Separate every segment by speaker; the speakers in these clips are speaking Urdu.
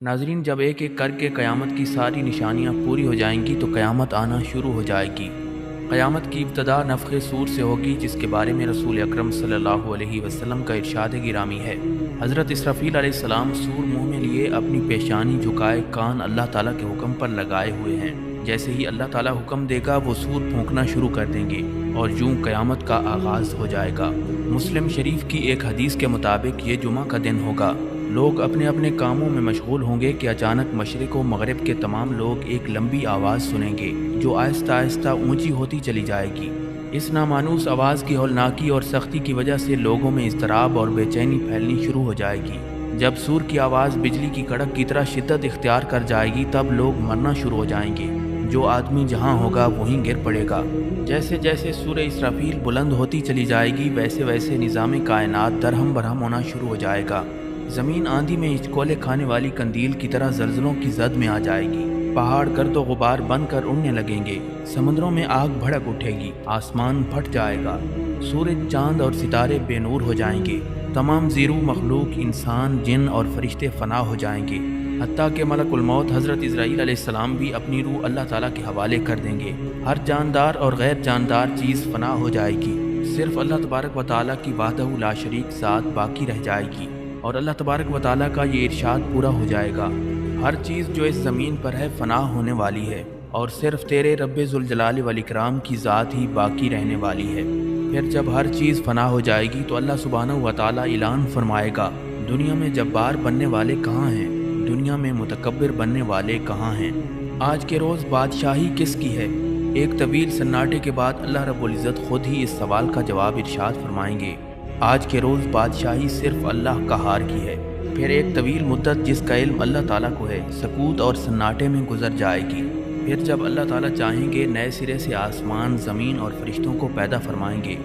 Speaker 1: ناظرین، جب ایک ایک کر کے قیامت کی ساری نشانیاں پوری ہو جائیں گی تو قیامت آنا شروع ہو جائے گی۔ قیامت کی ابتدا نفخ صور سے ہوگی، جس کے بارے میں رسول اکرم صلی اللہ علیہ وسلم کا ارشاد گرامی ہے۔ حضرت اسرافیل علیہ السلام سور منہ میں لیے اپنی پیشانی جھکائے کان اللہ تعالیٰ کے حکم پر لگائے ہوئے ہیں۔ جیسے ہی اللہ تعالیٰ حکم دے گا وہ سور پھونکنا شروع کر دیں گے اور یوں قیامت کا آغاز ہو جائے گا۔ مسلم شریف کی ایک حدیث کے مطابق یہ جمعہ کا دن ہوگا۔ لوگ اپنے اپنے کاموں میں مشغول ہوں گے کہ اچانک مشرق و مغرب کے تمام لوگ ایک لمبی آواز سنیں گے جو آہستہ آہستہ اونچی ہوتی چلی جائے گی۔ اس نامانوس آواز کی ہولناکی اور سختی کی وجہ سے لوگوں میں اضطراب اور بے چینی پھیلنی شروع ہو جائے گی۔ جب سور کی آواز بجلی کی کڑک کی طرح شدت اختیار کر جائے گی تب لوگ مرنا شروع ہو جائیں گے۔ جو آدمی جہاں ہوگا وہیں گر پڑے گا۔ جیسے جیسے سورہ اسرافیل بلند ہوتی چلی جائے گی ویسے ویسے نظام کائنات درہم برہم ہونا شروع ہو جائے گا۔ زمین آندھی میں ہچکولے کھانے والی قندیل کی طرح زلزلوں کی زد میں آ جائے گی۔ پہاڑ گرد و غبار بن کر اڑنے لگیں گے، سمندروں میں آگ بھڑک اٹھے گی، آسمان پھٹ جائے گا، سورج چاند اور ستارے بے نور ہو جائیں گے، تمام زیرو مخلوق انسان جن اور فرشتے فنا ہو جائیں گے، حتیٰ کہ ملک الموت حضرت اسرائیل علیہ السلام بھی اپنی روح اللہ تعالیٰ کے حوالے کر دیں گے۔ ہر جاندار اور غیر جاندار چیز فنا ہو جائے گی، صرف اللہ تبارک و تعالیٰ کی وحدہ لا شریک ذات باقی رہ جائے گی، اور اللہ تبارک و تعالیٰ کا یہ ارشاد پورا ہو جائے گا، ہر چیز جو اس زمین پر ہے فنا ہونے والی ہے اور صرف تیرے رب ذوالجلال والاکرام کی ذات ہی باقی رہنے والی ہے۔ پھر جب ہر چیز فنا ہو جائے گی تو اللہ سبحانہ و تعالیٰ اعلان فرمائے گا، دنیا میں جبار بننے والے کہاں ہیں؟ دنیا میں متکبر بننے والے کہاں ہیں؟ آج کے روز بادشاہی کس کی ہے؟ ایک طویل سناٹے کے بعد اللہ رب العزت خود ہی اس سوال کا جواب ارشاد فرمائیں گے، آج کے روز بادشاہی صرف اللہ قہار کی ہے۔ پھر ایک طویل مدت جس کا علم اللہ تعالیٰ کو ہے سکوت اور سناٹے میں گزر جائے گی۔ پھر جب اللہ تعالیٰ چاہیں گے نئے سرے سے آسمان، زمین اور فرشتوں کو پیدا فرمائیں گے۔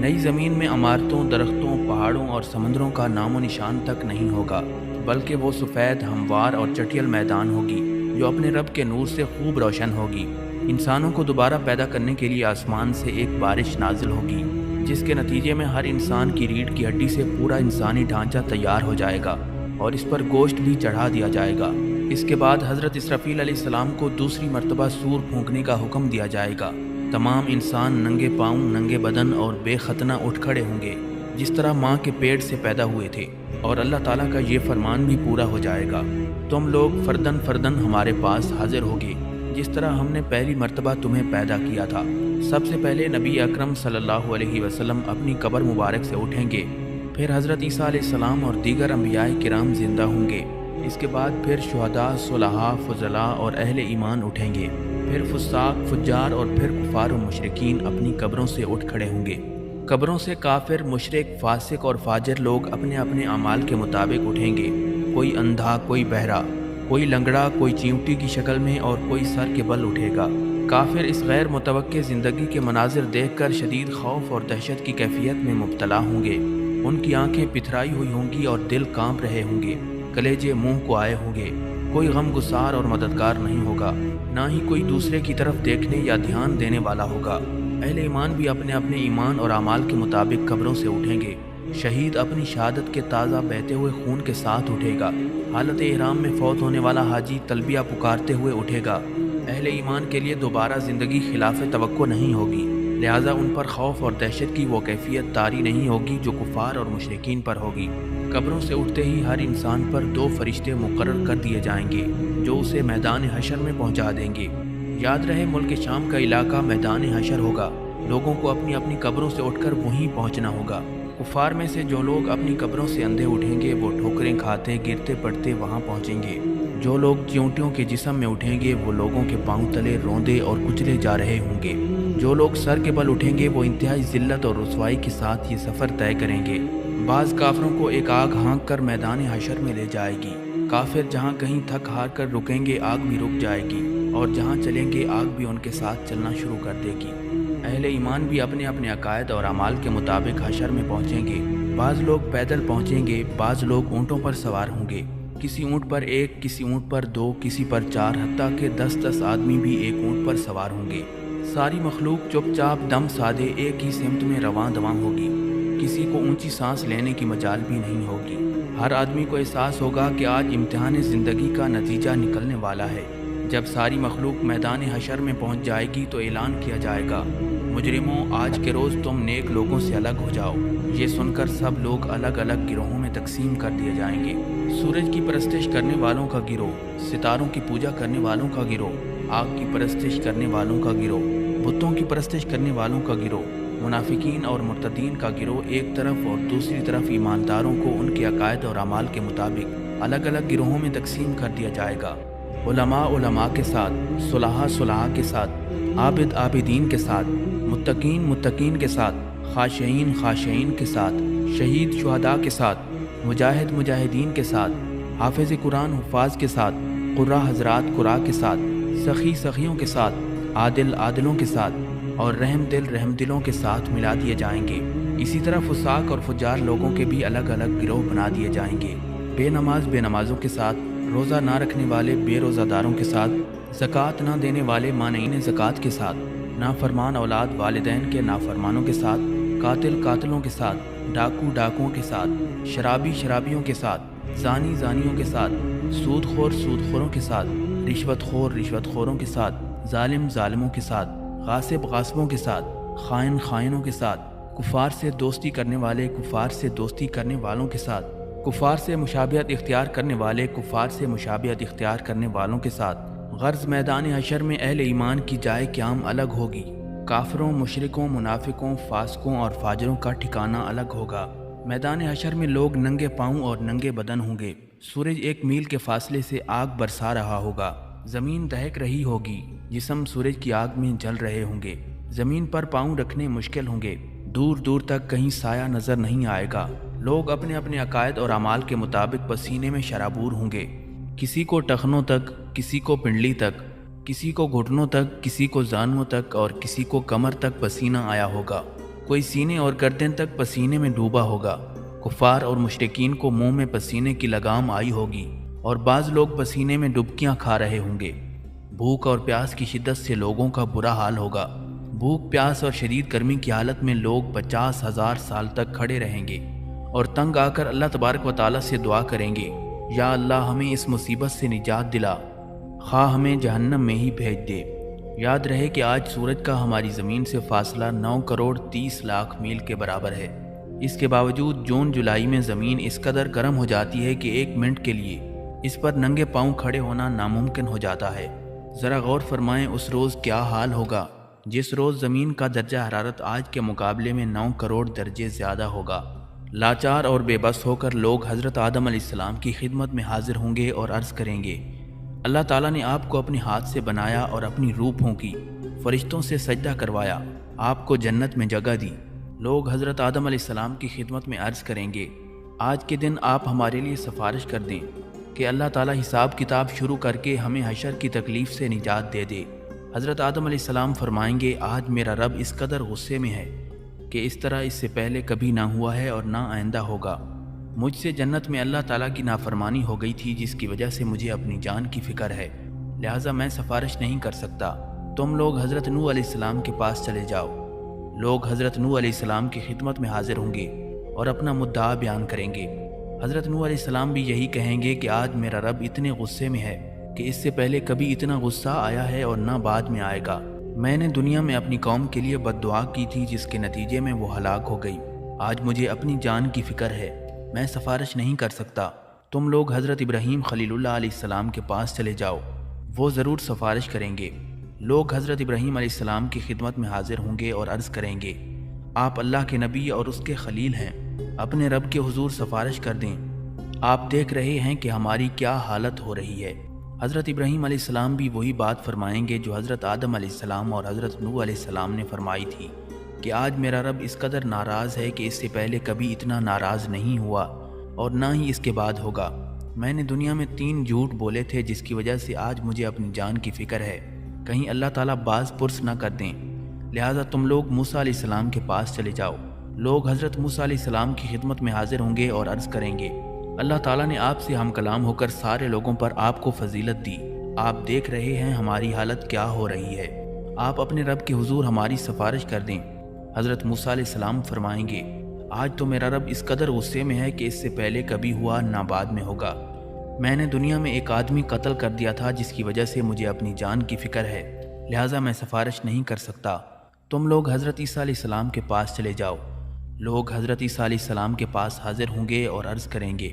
Speaker 1: نئی زمین میں عمارتوں، درختوں، پہاڑوں اور سمندروں کا نام و نشان تک نہیں ہوگا، بلکہ وہ سفید، ہموار اور چٹیل میدان ہوگی جو اپنے رب کے نور سے خوب روشن ہوگی۔ انسانوں کو دوبارہ پیدا کرنے کے لیے آسمان سے ایک بارش نازل ہوگی جس کے نتیجے میں ہر انسان کی ریڑھ کی ہڈی سے پورا انسانی ڈھانچہ تیار ہو جائے گا اور اس پر گوشت بھی چڑھا دیا جائے گا۔ اس کے بعد حضرت اسرافیل علیہ السلام کو دوسری مرتبہ سور پھونکنے کا حکم دیا جائے گا۔ تمام انسان ننگے پاؤں، ننگے بدن اور بے ختنہ اٹھ کھڑے ہوں گے جس طرح ماں کے پیٹ سے پیدا ہوئے تھے، اور اللہ تعالیٰ کا یہ فرمان بھی پورا ہو جائے گا، تم لوگ فردن فردن ہمارے پاس حاضر ہوگے جس طرح ہم نے پہلی مرتبہ تمہیں پیدا کیا تھا۔ سب سے پہلے نبی اکرم صلی اللہ علیہ وسلم اپنی قبر مبارک سے اٹھیں گے، پھر حضرت عیسیٰ علیہ السلام اور دیگر انبیاء کرام زندہ ہوں گے، اس کے بعد پھر شہداء، صلحاء، فضلاء اور اہل ایمان اٹھیں گے، پھر فساق، فجار اور پھر کفار و مشرکین اپنی قبروں سے اٹھ کھڑے ہوں گے۔ قبروں سے کافر، مشرک، فاسق اور فاجر لوگ اپنے اپنے اعمال کے مطابق اٹھیں گے، کوئی اندھا، کوئی بہرا، کوئی لنگڑا، کوئی چیونٹی کی شکل میں اور کوئی سر کے بل اٹھے گا۔ کافر اس غیر متوقع زندگی کے مناظر دیکھ کر شدید خوف اور دہشت کی کیفیت میں مبتلا ہوں گے، ان کی آنکھیں پتھرائی ہوئی ہوں گی اور دل کانپ رہے ہوں گے، کلیجے منہ کو آئے ہوں گے، کوئی غم گسار اور مددگار نہیں ہوگا، نہ ہی کوئی دوسرے کی طرف دیکھنے یا دھیان دینے والا ہوگا۔ اہل ایمان بھی اپنے اپنے ایمان اور اعمال کے مطابق قبروں سے اٹھیں گے۔ شہید اپنی شہادت کے تازہ بہتے ہوئے خون کے ساتھ اٹھے گا۔ حالت احرام میں فوت ہونے والا حاجی تلبیہ پکارتے ہوئے اٹھے گا۔ اہل ایمان کے لیے دوبارہ زندگی خلاف توقع نہیں ہوگی، لہٰذا ان پر خوف اور دہشت کی وہ کیفیت طاری نہیں ہوگی جو کفار اور مشرکین پر ہوگی۔ قبروں سے اٹھتے ہی ہر انسان پر 2 فرشتے مقرر کر دیے جائیں گے جو اسے میدان حشر میں پہنچا دیں گے۔ یاد رہے ملک شام کا علاقہ میدان حشر ہوگا، لوگوں کو اپنی اپنی قبروں سے اٹھ کر وہیں پہنچنا ہوگا۔ کفار میں سے جو لوگ اپنی قبروں سے اندھے اٹھیں گے وہ ٹھوکریں کھاتے، گرتے پڑتے وہاں پہنچیں گے۔ جو لوگ چیونٹیوں کے جسم میں اٹھیں گے وہ لوگوں کے پاؤں تلے روندے اور کچلے جا رہے ہوں گے۔ جو لوگ سر کے بل اٹھیں گے وہ انتہائی ذلت اور رسوائی کے ساتھ یہ سفر طے کریں گے۔ بعض کافروں کو ایک آگ ہانک کر میدان حشر میں لے جائے گی۔ کافر جہاں کہیں تھک ہار کر رکیں گے آگ بھی رک جائے گی، اور جہاں چلیں گے آگ بھی ان کے ساتھ چلنا شروع کر دے گی۔ اہل ایمان بھی اپنے اپنے عقائد اور اعمال کے مطابق حشر میں پہنچیں گے۔ بعض لوگ پیدل پہنچیں گے، بعض لوگ اونٹوں پر سوار ہوں گے، کسی اونٹ پر 1، کسی اونٹ پر 2، کسی پر 4، حتیٰ کہ 10 آدمی بھی ایک اونٹ پر سوار ہوں گے۔ ساری مخلوق چپ چاپ دم سادے ایک ہی سمت میں رواں دواں ہوگی، کسی کو اونچی سانس لینے کی مجال بھی نہیں ہوگی۔ ہر آدمی کو احساس ہوگا کہ آج امتحان زندگی کا نتیجہ نکلنے والا ہے۔ جب ساری مخلوق میدان حشر میں پہنچ جائے گی تو اعلان کیا جائے گا، مجرموں آج کے روز تم نیک لوگوں سے الگ ہو جاؤ۔ یہ سن کر سب لوگ الگ الگ گروہوں میں تقسیم کر دیے جائیں گے۔ سورج کی پرستش کرنے والوں کا گروہ، ستاروں کی پوجا کرنے والوں کا گروہ، آگ کی پرستش کرنے والوں کا گروہ، بتوں کی پرستش کرنے والوں کا گروہ، منافقین اور مرتدین کا گروہ ایک طرف اور دوسری طرف ایمانداروں کو ان کے عقائد اور اعمال کے مطابق الگ الگ گروہوں میں تقسیم کر دیا جائے گا۔ علماء علماء کے ساتھ، صلحاء صلحاء کے ساتھ، عابد عابدین کے ساتھ، متقین متقین کے ساتھ، خاشعین خاشعین کے ساتھ، شہید شہداء کے ساتھ، مجاہد مجاہدین کے ساتھ، حافظ قرآن حفاظ کے ساتھ، قراء حضرات قراء کے ساتھ، سخی سخیوں کے ساتھ، عادل عادلوں کے ساتھ اور رحم دلوں کے ساتھ ملا دیے جائیں گے۔ اسی طرح فساق اور فجار لوگوں کے بھی الگ الگ گروہ بنا دیے جائیں گے۔ بے نمازوں کے ساتھ، روزہ نہ رکھنے والے بے روزہ داروں کے ساتھ، زکوٰۃ نہ دینے والے مانعین زکوٰۃ کے ساتھ، نافرمان اولاد والدین کے نافرمانوں کے ساتھ، قاتل قاتلوں کے ساتھ، ڈاکو ڈاکوؤں کے ساتھ، شرابی شرابیوں کے ساتھ، زانی زانیوں کے ساتھ، سود خوروں کے ساتھ، رشوت خوروں کے ساتھ، ظالم ظالموں کے ساتھ، غاصب غاصبوں کے ساتھ، خائن خائنوں کے ساتھ، کفار سے دوستی کرنے والے کفار سے دوستی کرنے والوں کے ساتھ، کفار سے مشابہت اختیار کرنے والے کفار سے مشابہت اختیار کرنے والوں کے ساتھ۔ غرض میدان حشر میں اہل ایمان کی جائے قیام الگ ہوگی، کافروں مشرکوں منافقوں فاسقوں اور فاجروں کا ٹھکانہ الگ ہوگا۔ میدان حشر میں لوگ ننگے پاؤں اور ننگے بدن ہوں گے۔ سورج 1 میل کے فاصلے سے آگ برسا رہا ہوگا، زمین دہک رہی ہوگی، جسم سورج کی آگ میں جل رہے ہوں گے، زمین پر پاؤں رکھنے مشکل ہوں گے، دور دور تک کہیں سایہ نظر نہیں آئے گا۔ لوگ اپنے اپنے عقائد اور اعمال کے مطابق پسینے میں شرابور ہوں گے، کسی کو ٹخنوں تک، کسی کو پنڈلی تک، کسی کو گھٹنوں تک، کسی کو زانوں تک اور کسی کو کمر تک پسینہ آیا ہوگا، کوئی سینے اور گردن تک پسینے میں ڈوبا ہوگا۔ کفار اور مشرکین کو منہ میں پسینے کی لگام آئی ہوگی اور بعض لوگ پسینے میں ڈبکیاں کھا رہے ہوں گے۔ بھوک اور پیاس کی شدت سے لوگوں کا برا حال ہوگا۔ بھوک پیاس اور شدید گرمی کی حالت میں لوگ 50,000 سال تک کھڑے رہیں گے اور تنگ آ کر اللہ تبارک و تعالیٰ سے دعا کریں گے، یا اللہ ہمیں اس مصیبت سے نجات دلا، خواہ ہمیں جہنم میں ہی بھیج دے۔ یاد رہے کہ آج سورج کا ہماری زمین سے فاصلہ 9 کروڑ 30 لاکھ میل کے برابر ہے۔ اس کے باوجود جون جولائی میں زمین اس قدر گرم ہو جاتی ہے کہ 1 منٹ کے لیے اس پر ننگے پاؤں کھڑے ہونا ناممکن ہو جاتا ہے۔ ذرا غور فرمائیں اس روز کیا حال ہوگا جس روز زمین کا درجہ حرارت آج کے مقابلے میں 9 کروڑ درجے زیادہ ہوگا۔ لاچار اور بے بس ہو کر لوگ حضرت آدم علیہ السلام کی خدمت میں حاضر ہوں گے اور عرض کریں گے، اللہ تعالیٰ نے آپ کو اپنے ہاتھ سے بنایا اور اپنی روح پھونکی، فرشتوں سے سجدہ کروایا، آپ کو جنت میں جگہ دی۔ لوگ حضرت آدم علیہ السلام کی خدمت میں عرض کریں گے، آج کے دن آپ ہمارے لیے سفارش کر دیں کہ اللہ تعالیٰ حساب کتاب شروع کر کے ہمیں حشر کی تکلیف سے نجات دے دے۔ حضرت آدم علیہ السلام فرمائیں گے، آج میرا رب اس قدر غصے میں ہے کہ اس طرح اس سے پہلے کبھی نہ ہوا ہے اور نہ آئندہ ہوگا۔ مجھ سے جنت میں اللہ تعالیٰ کی نافرمانی ہو گئی تھی جس کی وجہ سے مجھے اپنی جان کی فکر ہے، لہٰذا میں سفارش نہیں کر سکتا۔ تم لوگ حضرت نوح علیہ السلام کے پاس چلے جاؤ۔ لوگ حضرت نوح علیہ السلام کی خدمت میں حاضر ہوں گے اور اپنا مدعا بیان کریں گے۔ حضرت نوح علیہ السلام بھی یہی کہیں گے کہ آج میرا رب اتنے غصے میں ہے کہ اس سے پہلے کبھی اتنا غصہ آیا ہے اور نہ بعد میں آئے گا۔ میں نے دنیا میں اپنی قوم کے لیے بد دعا کی تھی جس کے نتیجے میں وہ ہلاک ہو گئی۔ آج مجھے اپنی جان کی فکر ہے، میں سفارش نہیں کر سکتا۔ تم لوگ حضرت ابراہیم خلیل اللہ علیہ السلام کے پاس چلے جاؤ، وہ ضرور سفارش کریں گے۔ لوگ حضرت ابراہیم علیہ السلام کی خدمت میں حاضر ہوں گے اور عرض کریں گے، آپ اللہ کے نبی اور اس کے خلیل ہیں، اپنے رب کے حضور سفارش کر دیں۔ آپ دیکھ رہے ہیں کہ ہماری کیا حالت ہو رہی ہے۔ حضرت ابراہیم علیہ السلام بھی وہی بات فرمائیں گے جو حضرت آدم علیہ السلام اور حضرت نوح علیہ السلام نے فرمائی تھی کہ آج میرا رب اس قدر ناراض ہے کہ اس سے پہلے کبھی اتنا ناراض نہیں ہوا اور نہ ہی اس کے بعد ہوگا۔ میں نے دنیا میں 3 جھوٹ بولے تھے جس کی وجہ سے آج مجھے اپنی جان کی فکر ہے، کہیں اللہ تعالیٰ باز پرس نہ کر دیں، لہٰذا تم لوگ موسیٰ علیہ السلام کے پاس چلے جاؤ۔ لوگ حضرت موسیٰ علیہ السلام کی خدمت میں حاضر ہوں گے اور عرض کریں گے، اللہ تعالیٰ نے آپ سے ہم کلام ہو کر سارے لوگوں پر آپ کو فضیلت دی، آپ دیکھ رہے ہیں ہماری حالت کیا ہو رہی ہے، آپ اپنے رب کے حضور ہماری سفارش کر دیں۔ حضرت موسیٰ علیہ السلام فرمائیں گے، آج تو میرا رب اس قدر غصے میں ہے کہ اس سے پہلے کبھی ہوا نہ بعد میں ہوگا۔ میں نے دنیا میں ایک آدمی قتل کر دیا تھا جس کی وجہ سے مجھے اپنی جان کی فکر ہے، لہٰذا میں سفارش نہیں کر سکتا۔ تم لوگ حضرت عیسیٰ علیہ السلام کے پاس چلے جاؤ۔ لوگ حضرت عیسیٰ علیہ السلام کے پاس حاضر ہوں گے اور عرض کریں گے،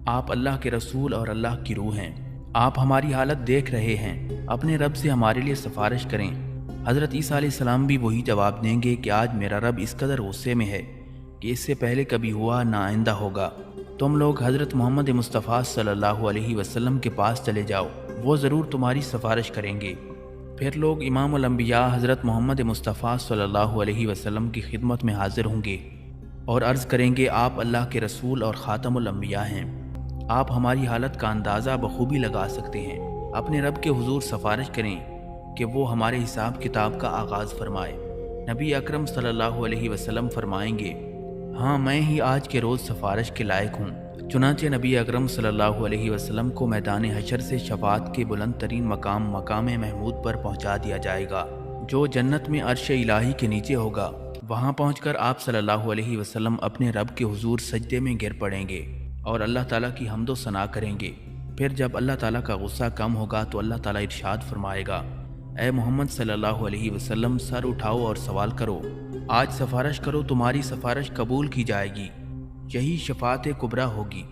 Speaker 1: آپ اللہ کے رسول اور اللہ کی روح ہیں، آپ ہماری حالت دیکھ رہے ہیں، اپنے رب سے ہمارے لیے سفارش کریں۔ حضرت عیسیٰ علیہ السلام بھی وہی جواب دیں گے کہ آج میرا رب اس قدر غصے میں ہے کہ اس سے پہلے کبھی ہوا نہ آئندہ ہوگا۔ تم لوگ حضرت محمد مصطفیٰ صلی اللہ علیہ وسلم کے پاس چلے جاؤ، وہ ضرور تمہاری سفارش کریں گے۔ پھر لوگ امام الانبیاء حضرت محمد مصطفیٰ صلی اللہ علیہ وسلم کی خدمت میں حاضر ہوں گے اور عرض کریں گے، آپ اللہ کے رسول اور خاتم الانبیاء ہیں، آپ ہماری حالت کا اندازہ بخوبی لگا سکتے ہیں، اپنے رب کے حضور سفارش کریں کہ وہ ہمارے حساب کتاب کا آغاز فرمائے۔ نبی اکرم صلی اللہ علیہ وسلم فرمائیں گے، ہاں میں ہی آج کے روز سفارش کے لائق ہوں۔ چنانچہ نبی اکرم صلی اللہ علیہ وسلم کو میدان حشر سے شفاعت کے بلند ترین مقام محمود پر پہنچا دیا جائے گا، جو جنت میں عرش الہی کے نیچے ہوگا۔ وہاں پہنچ کر آپ صلی اللہ علیہ وسلم اپنے رب کے حضور سجدے میں گر پڑیں گے اور اللہ تعالیٰ کی حمد و ثنا کریں گے۔ پھر جب اللہ تعالیٰ کا غصہ کم ہوگا تو اللہ تعالیٰ ارشاد فرمائے گا، اے محمد صلی اللہ علیہ وسلم، سر اٹھاؤ اور سوال کرو، آج سفارش کرو، تمہاری سفارش قبول کی جائے گی۔ یہی شفاعت کبریٰ ہوگی۔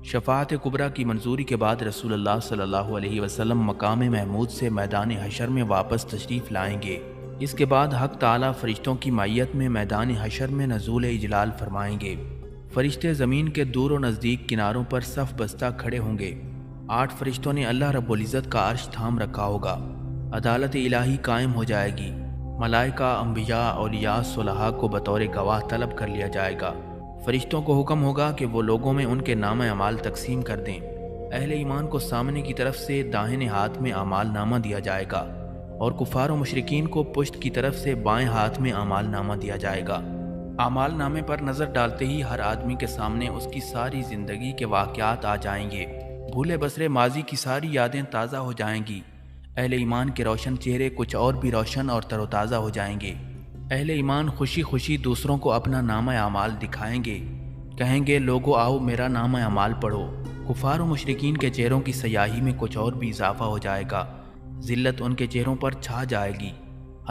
Speaker 1: شفاعت کبریٰ کی منظوری کے بعد رسول اللہ صلی اللہ علیہ وسلم مقام محمود سے میدان حشر میں واپس تشریف لائیں گے۔ اس کے بعد حق تعالیٰ فرشتوں کی معیت میں میدان حشر میں نزول اجلال فرمائیں گے۔ فرشتے زمین کے دور و نزدیک کناروں پر صف بستہ کھڑے ہوں گے۔ 8 فرشتوں نے اللہ رب العزت کا عرش تھام رکھا ہوگا۔ عدالت الہی قائم ہو جائے گی۔ ملائکہ، انبیاء، اولیاء، صلحاء کو بطور گواہ طلب کر لیا جائے گا۔ فرشتوں کو حکم ہوگا کہ وہ لوگوں میں ان کے نام اعمال تقسیم کر دیں۔ اہل ایمان کو سامنے کی طرف سے داہنے ہاتھ میں اعمال نامہ دیا جائے گا اور کفار و مشرکین کو پشت کی طرف سے بائیں ہاتھ میں اعمال نامہ دیا جائے گا۔ اعمال نامے پر نظر ڈالتے ہی ہر آدمی کے سامنے اس کی ساری زندگی کے واقعات آ جائیں گے۔ بھولے بسرے ماضی کی ساری یادیں تازہ ہو جائیں گی۔ اہل ایمان کے روشن چہرے کچھ اور بھی روشن اور تر و تازہ ہو جائیں گے۔ اہل ایمان خوشی خوشی دوسروں کو اپنا نامہ اعمال دکھائیں گے، کہیں گے، لوگو آؤ میرا نامہ اعمال پڑھو۔ کفار و مشرکین کے چہروں کی سیاہی میں کچھ اور بھی اضافہ ہو جائے گا۔ ذلت ان کے چہروں پر چھا جائے گی۔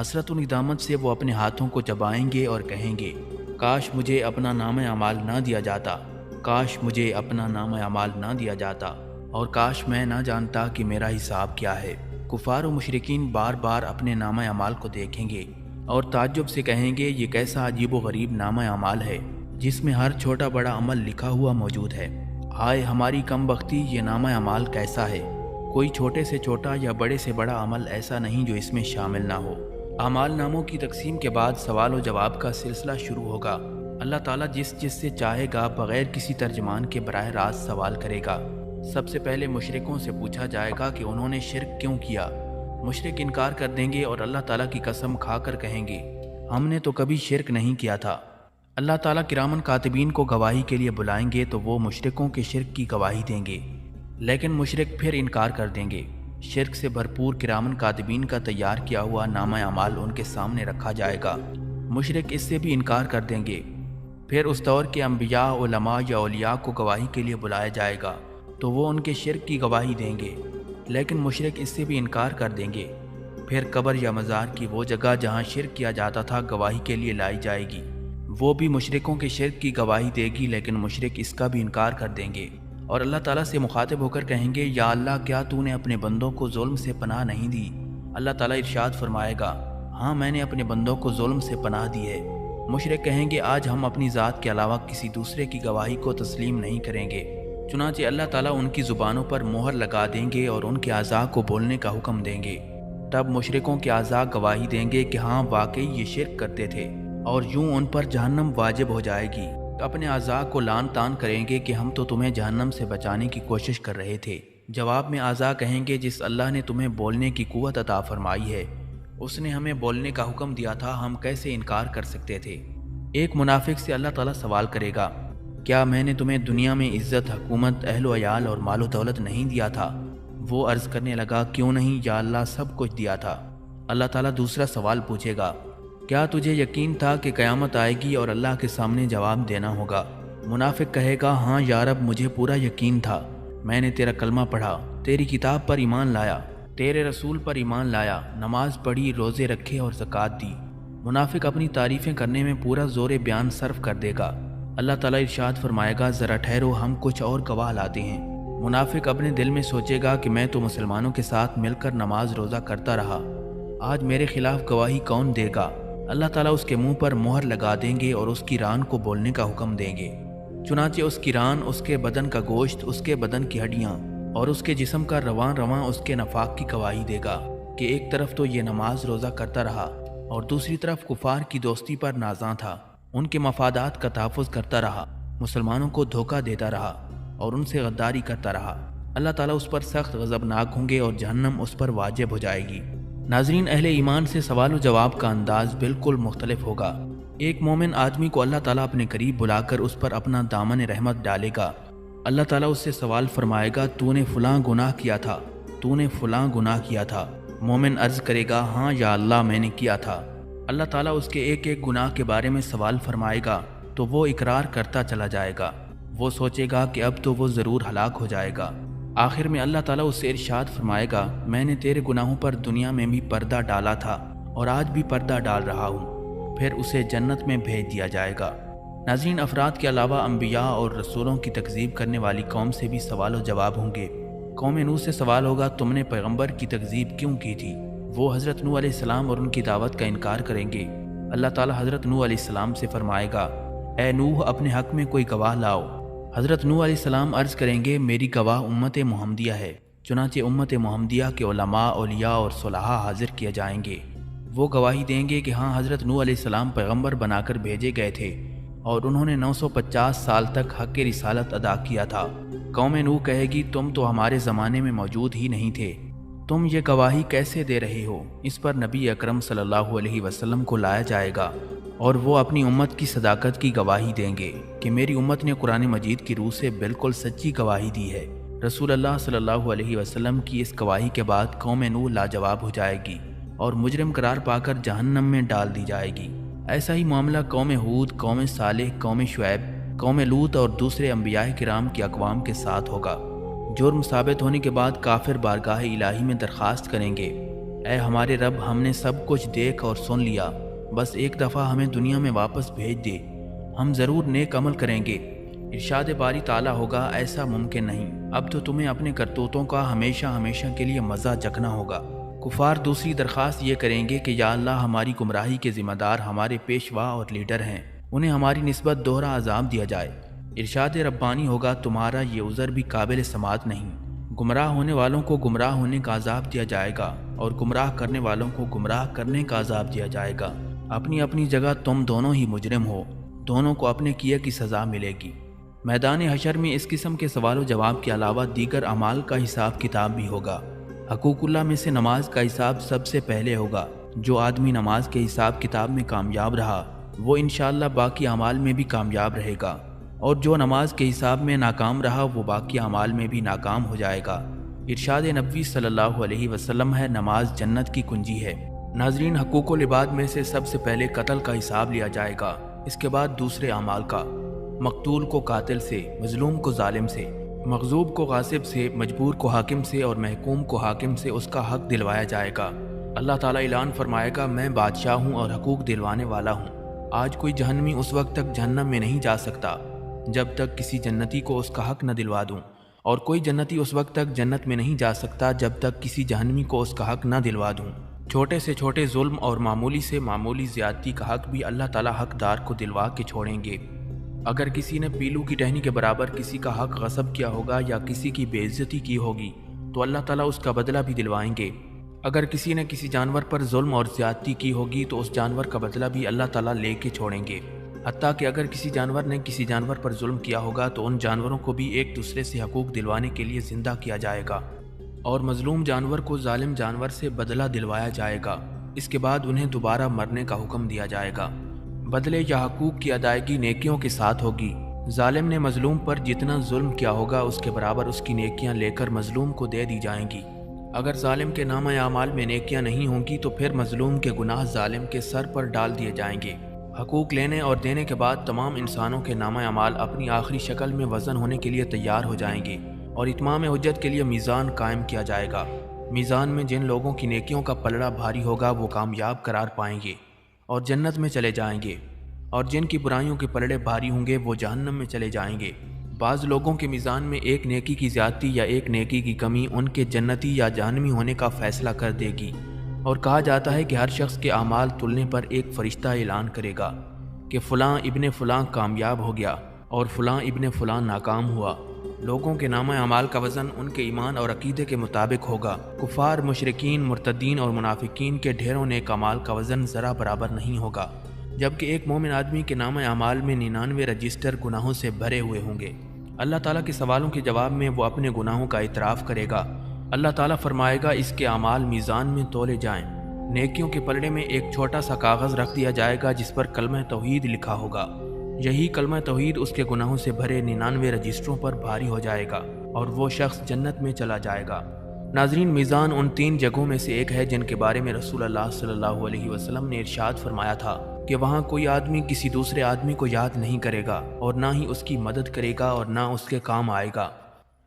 Speaker 1: حسرت و ندامت سے وہ اپنے ہاتھوں کو چبائیں گے اور کہیں گے، کاش مجھے اپنا نامہ اعمال نہ دیا جاتا، کاش مجھے اپنا نامہ اعمال نہ دیا جاتا، اور کاش میں نہ جانتا کہ میرا حساب کیا ہے۔ کفار و مشرکین بار بار اپنے نامہ اعمال کو دیکھیں گے اور تعجب سے کہیں گے، یہ کیسا عجیب و غریب نامہ اعمال ہے جس میں ہر چھوٹا بڑا عمل لکھا ہوا موجود ہے۔ ہائے ہماری کم بختی، یہ نامہ اعمال کیسا ہے؟ کوئی چھوٹے سے چھوٹا یا بڑے سے بڑا عمل ایسا نہیں جو اس میں شامل نہ ہو۔ اعمال ناموں کی تقسیم کے بعد سوال و جواب کا سلسلہ شروع ہوگا۔ اللہ تعالیٰ جس سے چاہے گا بغیر کسی ترجمان کے براہ راست سوال کرے گا۔ سب سے پہلے مشرکوں سے پوچھا جائے گا کہ انہوں نے شرک کیوں کیا۔ مشرک انکار کر دیں گے اور اللہ تعالیٰ کی قسم کھا کر کہیں گے، ہم نے تو کبھی شرک نہیں کیا تھا۔ اللہ تعالیٰ کرامن کاتبین کو گواہی کے لیے بلائیں گے تو وہ مشرکوں کے شرک کی گواہی دیں گے، لیکن مشرک پھر انکار کر دیں گے۔ شرک سے بھرپور کرامن کاتبین کا تیار کیا ہوا نامہ اعمال ان کے سامنے رکھا جائے گا۔ مشرک اس سے بھی انکار کر دیں گے۔ پھر اس دور کے انبیاء، علماء یا اولیاء کو گواہی کے لیے بلایا جائے گا تو وہ ان کے شرک کی گواہی دیں گے، لیکن مشرک اس سے بھی انکار کر دیں گے۔ پھر قبر یا مزار کی وہ جگہ جہاں شرک کیا جاتا تھا گواہی کے لیے لائی جائے گی، وہ بھی مشرکوں کے شرک کی گواہی دے گی، لیکن مشرک اس کا بھی انکار کر دیں گے اور اللہ تعالیٰ سے مخاطب ہو کر کہیں گے، یا اللہ کیا تو نے اپنے بندوں کو ظلم سے پناہ نہیں دی؟ اللہ تعالیٰ ارشاد فرمائے گا، ہاں میں نے اپنے بندوں کو ظلم سے پناہ دی ہے۔ مشرک کہیں گے، آج ہم اپنی ذات کے علاوہ کسی دوسرے کی گواہی کو تسلیم نہیں کریں گے۔ چنانچہ اللہ تعالیٰ ان کی زبانوں پر مہر لگا دیں گے اور ان کے اعضاء کو بولنے کا حکم دیں گے۔ تب مشرکوں کے اعضاء گواہی دیں گے کہ ہاں واقعی یہ شرک کرتے تھے، اور یوں ان پر جہنم واجب ہو جائے گی۔ اپنے اعضاء کو لعن طعن کریں گے کہ ہم تو تمہیں جہنم سے بچانے کی کوشش کر رہے تھے۔ جواب میں اعضاء کہیں گے، جس اللہ نے تمہیں بولنے کی قوت عطا فرمائی ہے اس نے ہمیں بولنے کا حکم دیا تھا، ہم کیسے انکار کر سکتے تھے؟ ایک منافق سے اللہ تعالیٰ سوال کرے گا، کیا میں نے تمہیں دنیا میں عزت، حکومت، اہل و عیال اور مال و دولت نہیں دیا تھا؟ وہ عرض کرنے لگا، کیوں نہیں یا اللہ، سب کچھ دیا تھا۔ اللہ تعالیٰ دوسرا سوال پوچھے گا، کیا تجھے یقین تھا کہ قیامت آئے گی اور اللہ کے سامنے جواب دینا ہوگا؟ منافق کہے گا ہاں یا رب مجھے پورا یقین تھا، میں نے تیرا کلمہ پڑھا، تیری کتاب پر ایمان لایا، تیرے رسول پر ایمان لایا، نماز پڑھی، روزے رکھے اور زکوٰۃ دی۔ منافق اپنی تعریفیں کرنے میں پورا زور بیان صرف کر دے گا۔ اللہ تعالیٰ ارشاد فرمائے گا ذرا ٹھہرو، ہم کچھ اور گواہ لاتے ہیں۔ منافق اپنے دل میں سوچے گا کہ میں تو مسلمانوں کے ساتھ مل کر نماز روزہ کرتا رہا، آج میرے خلاف گواہی کون دے گا؟ اللہ تعالیٰ اس کے منہ پر مہر لگا دیں گے اور اس کی ران کو بولنے کا حکم دیں گے۔ چنانچہ اس کی ران، اس کے بدن کا گوشت، اس کے بدن کی ہڈیاں اور اس کے جسم کا رواں رواں اس کے نفاق کی گواہی دے گا کہ ایک طرف تو یہ نماز روزہ کرتا رہا اور دوسری طرف کفار کی دوستی پر نازاں تھا، ان کے مفادات کا تحفظ کرتا رہا، مسلمانوں کو دھوکہ دیتا رہا اور ان سے غداری کرتا رہا۔ اللہ تعالیٰ اس پر سخت غضبناک ہوں گے اور جہنم اس پر واجب ہو جائے گی۔ ناظرین، اہل ایمان سے سوال و جواب کا انداز بالکل مختلف ہوگا۔ ایک مومن آدمی کو اللہ تعالیٰ اپنے قریب بلا کر اس پر اپنا دامن رحمت ڈالے گا۔ اللہ تعالیٰ اس سے سوال فرمائے گا تو نے فلاں گناہ کیا تھا، تو نے فلاں گناہ کیا تھا۔ مومن عرض کرے گا ہاں یا اللہ میں نے کیا تھا۔ اللہ تعالیٰ اس کے ایک ایک گناہ کے بارے میں سوال فرمائے گا تو وہ اقرار کرتا چلا جائے گا۔ وہ سوچے گا کہ اب تو وہ ضرور ہلاک ہو جائے گا۔ آخر میں اللہ تعالیٰ اس سے ارشاد فرمائے گا میں نے تیرے گناہوں پر دنیا میں بھی پردہ ڈالا تھا اور آج بھی پردہ ڈال رہا ہوں، پھر اسے جنت میں بھیج دیا جائے گا۔ ناظرین، افراد کے علاوہ انبیاء اور رسولوں کی تکذیب کرنے والی قوم سے بھی سوال و جواب ہوں گے۔ قوم نوح سے سوال ہوگا تم نے پیغمبر کی تکذیب کیوں کی تھی؟ وہ حضرت نوح علیہ السلام اور ان کی دعوت کا انکار کریں گے۔ اللہ تعالیٰ حضرت نوح علیہ السلام سے فرمائے گا اے نوح اپنے حق میں کوئی گواہ لاؤ۔ حضرت نوح علیہ السلام عرض کریں گے میری گواہ امت محمدیہ ہے۔ چنانچہ امت محمدیہ کے علماء، اولیاء اور صلحاء حاضر کیے جائیں گے۔ وہ گواہی دیں گے کہ ہاں حضرت نوح علیہ السلام پیغمبر بنا کر بھیجے گئے تھے اور انہوں نے 950 سال تک حق رسالت ادا کیا تھا۔ قوم نوح کہے گی تم تو ہمارے زمانے میں موجود ہی نہیں تھے، تم یہ گواہی کیسے دے رہے ہو؟ اس پر نبی اکرم صلی اللہ علیہ وسلم کو لایا جائے گا اور وہ اپنی امت کی صداقت کی گواہی دیں گے کہ میری امت نے قرآن مجید کی روح سے بالکل سچی گواہی دی ہے۔ رسول اللہ صلی اللہ علیہ وسلم کی اس گواہی کے بعد قوم نوح لاجواب ہو جائے گی اور مجرم قرار پا کر جہنم میں ڈال دی جائے گی۔ ایسا ہی معاملہ قوم ہود، قوم صالح، قوم شعیب، قوم لوط اور دوسرے انبیاء کرام کی اقوام کے ساتھ ہوگا۔ جرم ثابت ہونے کے بعد کافر بارگاہ الہی میں درخواست کریں گے اے ہمارے رب ہم نے سب کچھ دیکھ اور سن لیا، بس ایک دفعہ ہمیں دنیا میں واپس بھیج دے، ہم ضرور نیک عمل کریں گے۔ ارشاد باری تعالیٰ ہوگا ایسا ممکن نہیں، اب تو تمہیں اپنے کرتوتوں کا ہمیشہ ہمیشہ کے لیے مزہ چکھنا ہوگا۔ کفار دوسری درخواست یہ کریں گے کہ یا اللہ ہماری گمراہی کے ذمہ دار ہمارے پیشوا اور لیڈر ہیں، انہیں ہماری نسبت دوہرا عذاب دیا جائے۔ ارشاد ربانی ہوگا تمہارا یہ عذر بھی قابل سماعت نہیں، گمراہ ہونے والوں کو گمراہ ہونے کا عذاب دیا جائے گا اور گمراہ کرنے والوں کو گمراہ کرنے کا عذاب دیا جائے گا۔ اپنی اپنی جگہ تم دونوں ہی مجرم ہو، دونوں کو اپنے کیے کی سزا ملے گی۔ میدان حشر میں اس قسم کے سوال و جواب کے علاوہ دیگر اعمال کا حساب کتاب بھی ہوگا۔ حقوق اللہ میں سے نماز کا حساب سب سے پہلے ہوگا۔ جو آدمی نماز کے حساب کتاب میں کامیاب رہا وہ انشاءاللہ باقی اعمال میں بھی کامیاب رہے گا، اور جو نماز کے حساب میں ناکام رہا وہ باقی اعمال میں بھی ناکام ہو جائے گا۔ ارشاد نبوی صلی اللہ علیہ وسلم ہے نماز جنت کی کنجی ہے۔ ناظرین، حقوق العباد میں سے سب سے پہلے قتل کا حساب لیا جائے گا، اس کے بعد دوسرے اعمال کا۔ مقتول کو قاتل سے، مظلوم کو ظالم سے، مغصوب کو غاصب سے، مجبور کو حاکم سے اور محکوم کو حاکم سے اس کا حق دلوایا جائے گا۔ اللہ تعالیٰ اعلان فرمائے گا میں بادشاہ ہوں اور حقوق دلوانے والا ہوں۔ آج کوئی جہنمی اس وقت تک جہنم میں نہیں جا سکتا جب تک کسی جنتی کو اس کا حق نہ دلوا دوں، اور کوئی جنتی اس وقت تک جنت میں نہیں جا سکتا جب تک کسی جہنمی کو اس کا حق نہ دلوا دوں۔ چھوٹے سے چھوٹے ظلم اور معمولی سے معمولی زیادتی کا حق بھی اللہ تعالیٰ حقدار کو دلوا کے چھوڑیں گے۔ اگر کسی نے پیلو کی ٹہنی کے برابر کسی کا حق غصب کیا ہوگا یا کسی کی بے عزتی کی ہوگی تو اللہ تعالیٰ اس کا بدلہ بھی دلوائیں گے۔ اگر کسی نے کسی جانور پر ظلم اور زیادتی کی ہوگی تو اس جانور کا بدلہ بھی اللہ تعالیٰ لے کے چھوڑیں گے۔ حتیٰ کہ اگر کسی جانور نے کسی جانور پر ظلم کیا ہوگا تو ان جانوروں کو بھی ایک دوسرے سے حقوق دلوانے کے لیے زندہ کیا جائے گا، اور مظلوم جانور کو ظالم جانور سے بدلہ دلوایا جائے گا۔ اس کے بعد انہیں دوبارہ مرنے کا حکم دیا جائے گا۔ بدلے یا حقوق کی ادائیگی نیکیوں کے ساتھ ہوگی۔ ظالم نے مظلوم پر جتنا ظلم کیا ہوگا اس کے برابر اس کی نیکیاں لے کر مظلوم کو دے دی جائیں گی۔ اگر ظالم کے نامہ اعمال میں نیکیاں نہیں ہوں گی تو پھر مظلوم کے گناہ ظالم کے سر پر ڈال دیے جائیں گے۔ حقوق لینے اور دینے کے بعد تمام انسانوں کے نامہ اعمال اپنی آخری شکل میں وزن ہونے کے لیے تیار ہو جائیں گے اور اتمام حجت کے لیے میزان قائم کیا جائے گا۔ میزان میں جن لوگوں کی نیکیوں کا پلڑا بھاری ہوگا وہ کامیاب قرار پائیں گے اور جنت میں چلے جائیں گے، اور جن کی برائیوں کے پلڑے بھاری ہوں گے وہ جہنم میں چلے جائیں گے۔ بعض لوگوں کے میزان میں ایک نیکی کی زیادتی یا ایک نیکی کی کمی ان کے جنتی یا جہنمی ہونے کا فیصلہ کر دے گی، اور کہا جاتا ہے کہ ہر شخص کے اعمال تلنے پر ایک فرشتہ اعلان کرے گا کہ فلاں ابن فلاں کامیاب ہو گیا اور فلاں ابن فلاں ناکام ہوا۔ لوگوں کے نامہ اعمال کا وزن ان کے ایمان اور عقیدے کے مطابق ہوگا۔ کفار، مشرکین، مرتدین اور منافقین کے ڈھیروں نیک اعمال کا وزن ذرا برابر نہیں ہوگا، جبکہ ایک مومن آدمی کے نامہ اعمال میں 99 رجسٹر گناہوں سے بھرے ہوئے ہوں گے۔ اللہ تعالیٰ کے سوالوں کے جواب میں وہ اپنے گناہوں کا اعتراف کرے گا۔ اللہ تعالیٰ فرمائے گا اس کے اعمال میزان میں تولے جائیں۔ نیکیوں کے پلڑے میں ایک چھوٹا سا کاغذ رکھ دیا جائے گا جس پر کلمہ توحید لکھا ہوگا۔ یہی کلمہ توحید اس کے گناہوں سے بھرے 99 رجسٹروں پر بھاری ہو جائے گا اور وہ شخص جنت میں چلا جائے گا۔ ناظرین، میزان ان 3 جگہوں میں سے ایک ہے جن کے بارے میں رسول اللہ صلی اللہ علیہ وسلم نے ارشاد فرمایا تھا کہ وہاں کوئی آدمی کسی دوسرے آدمی کو یاد نہیں کرے گا اور نہ ہی اس کی مدد کرے گا اور نہ اس کے کام آئے گا۔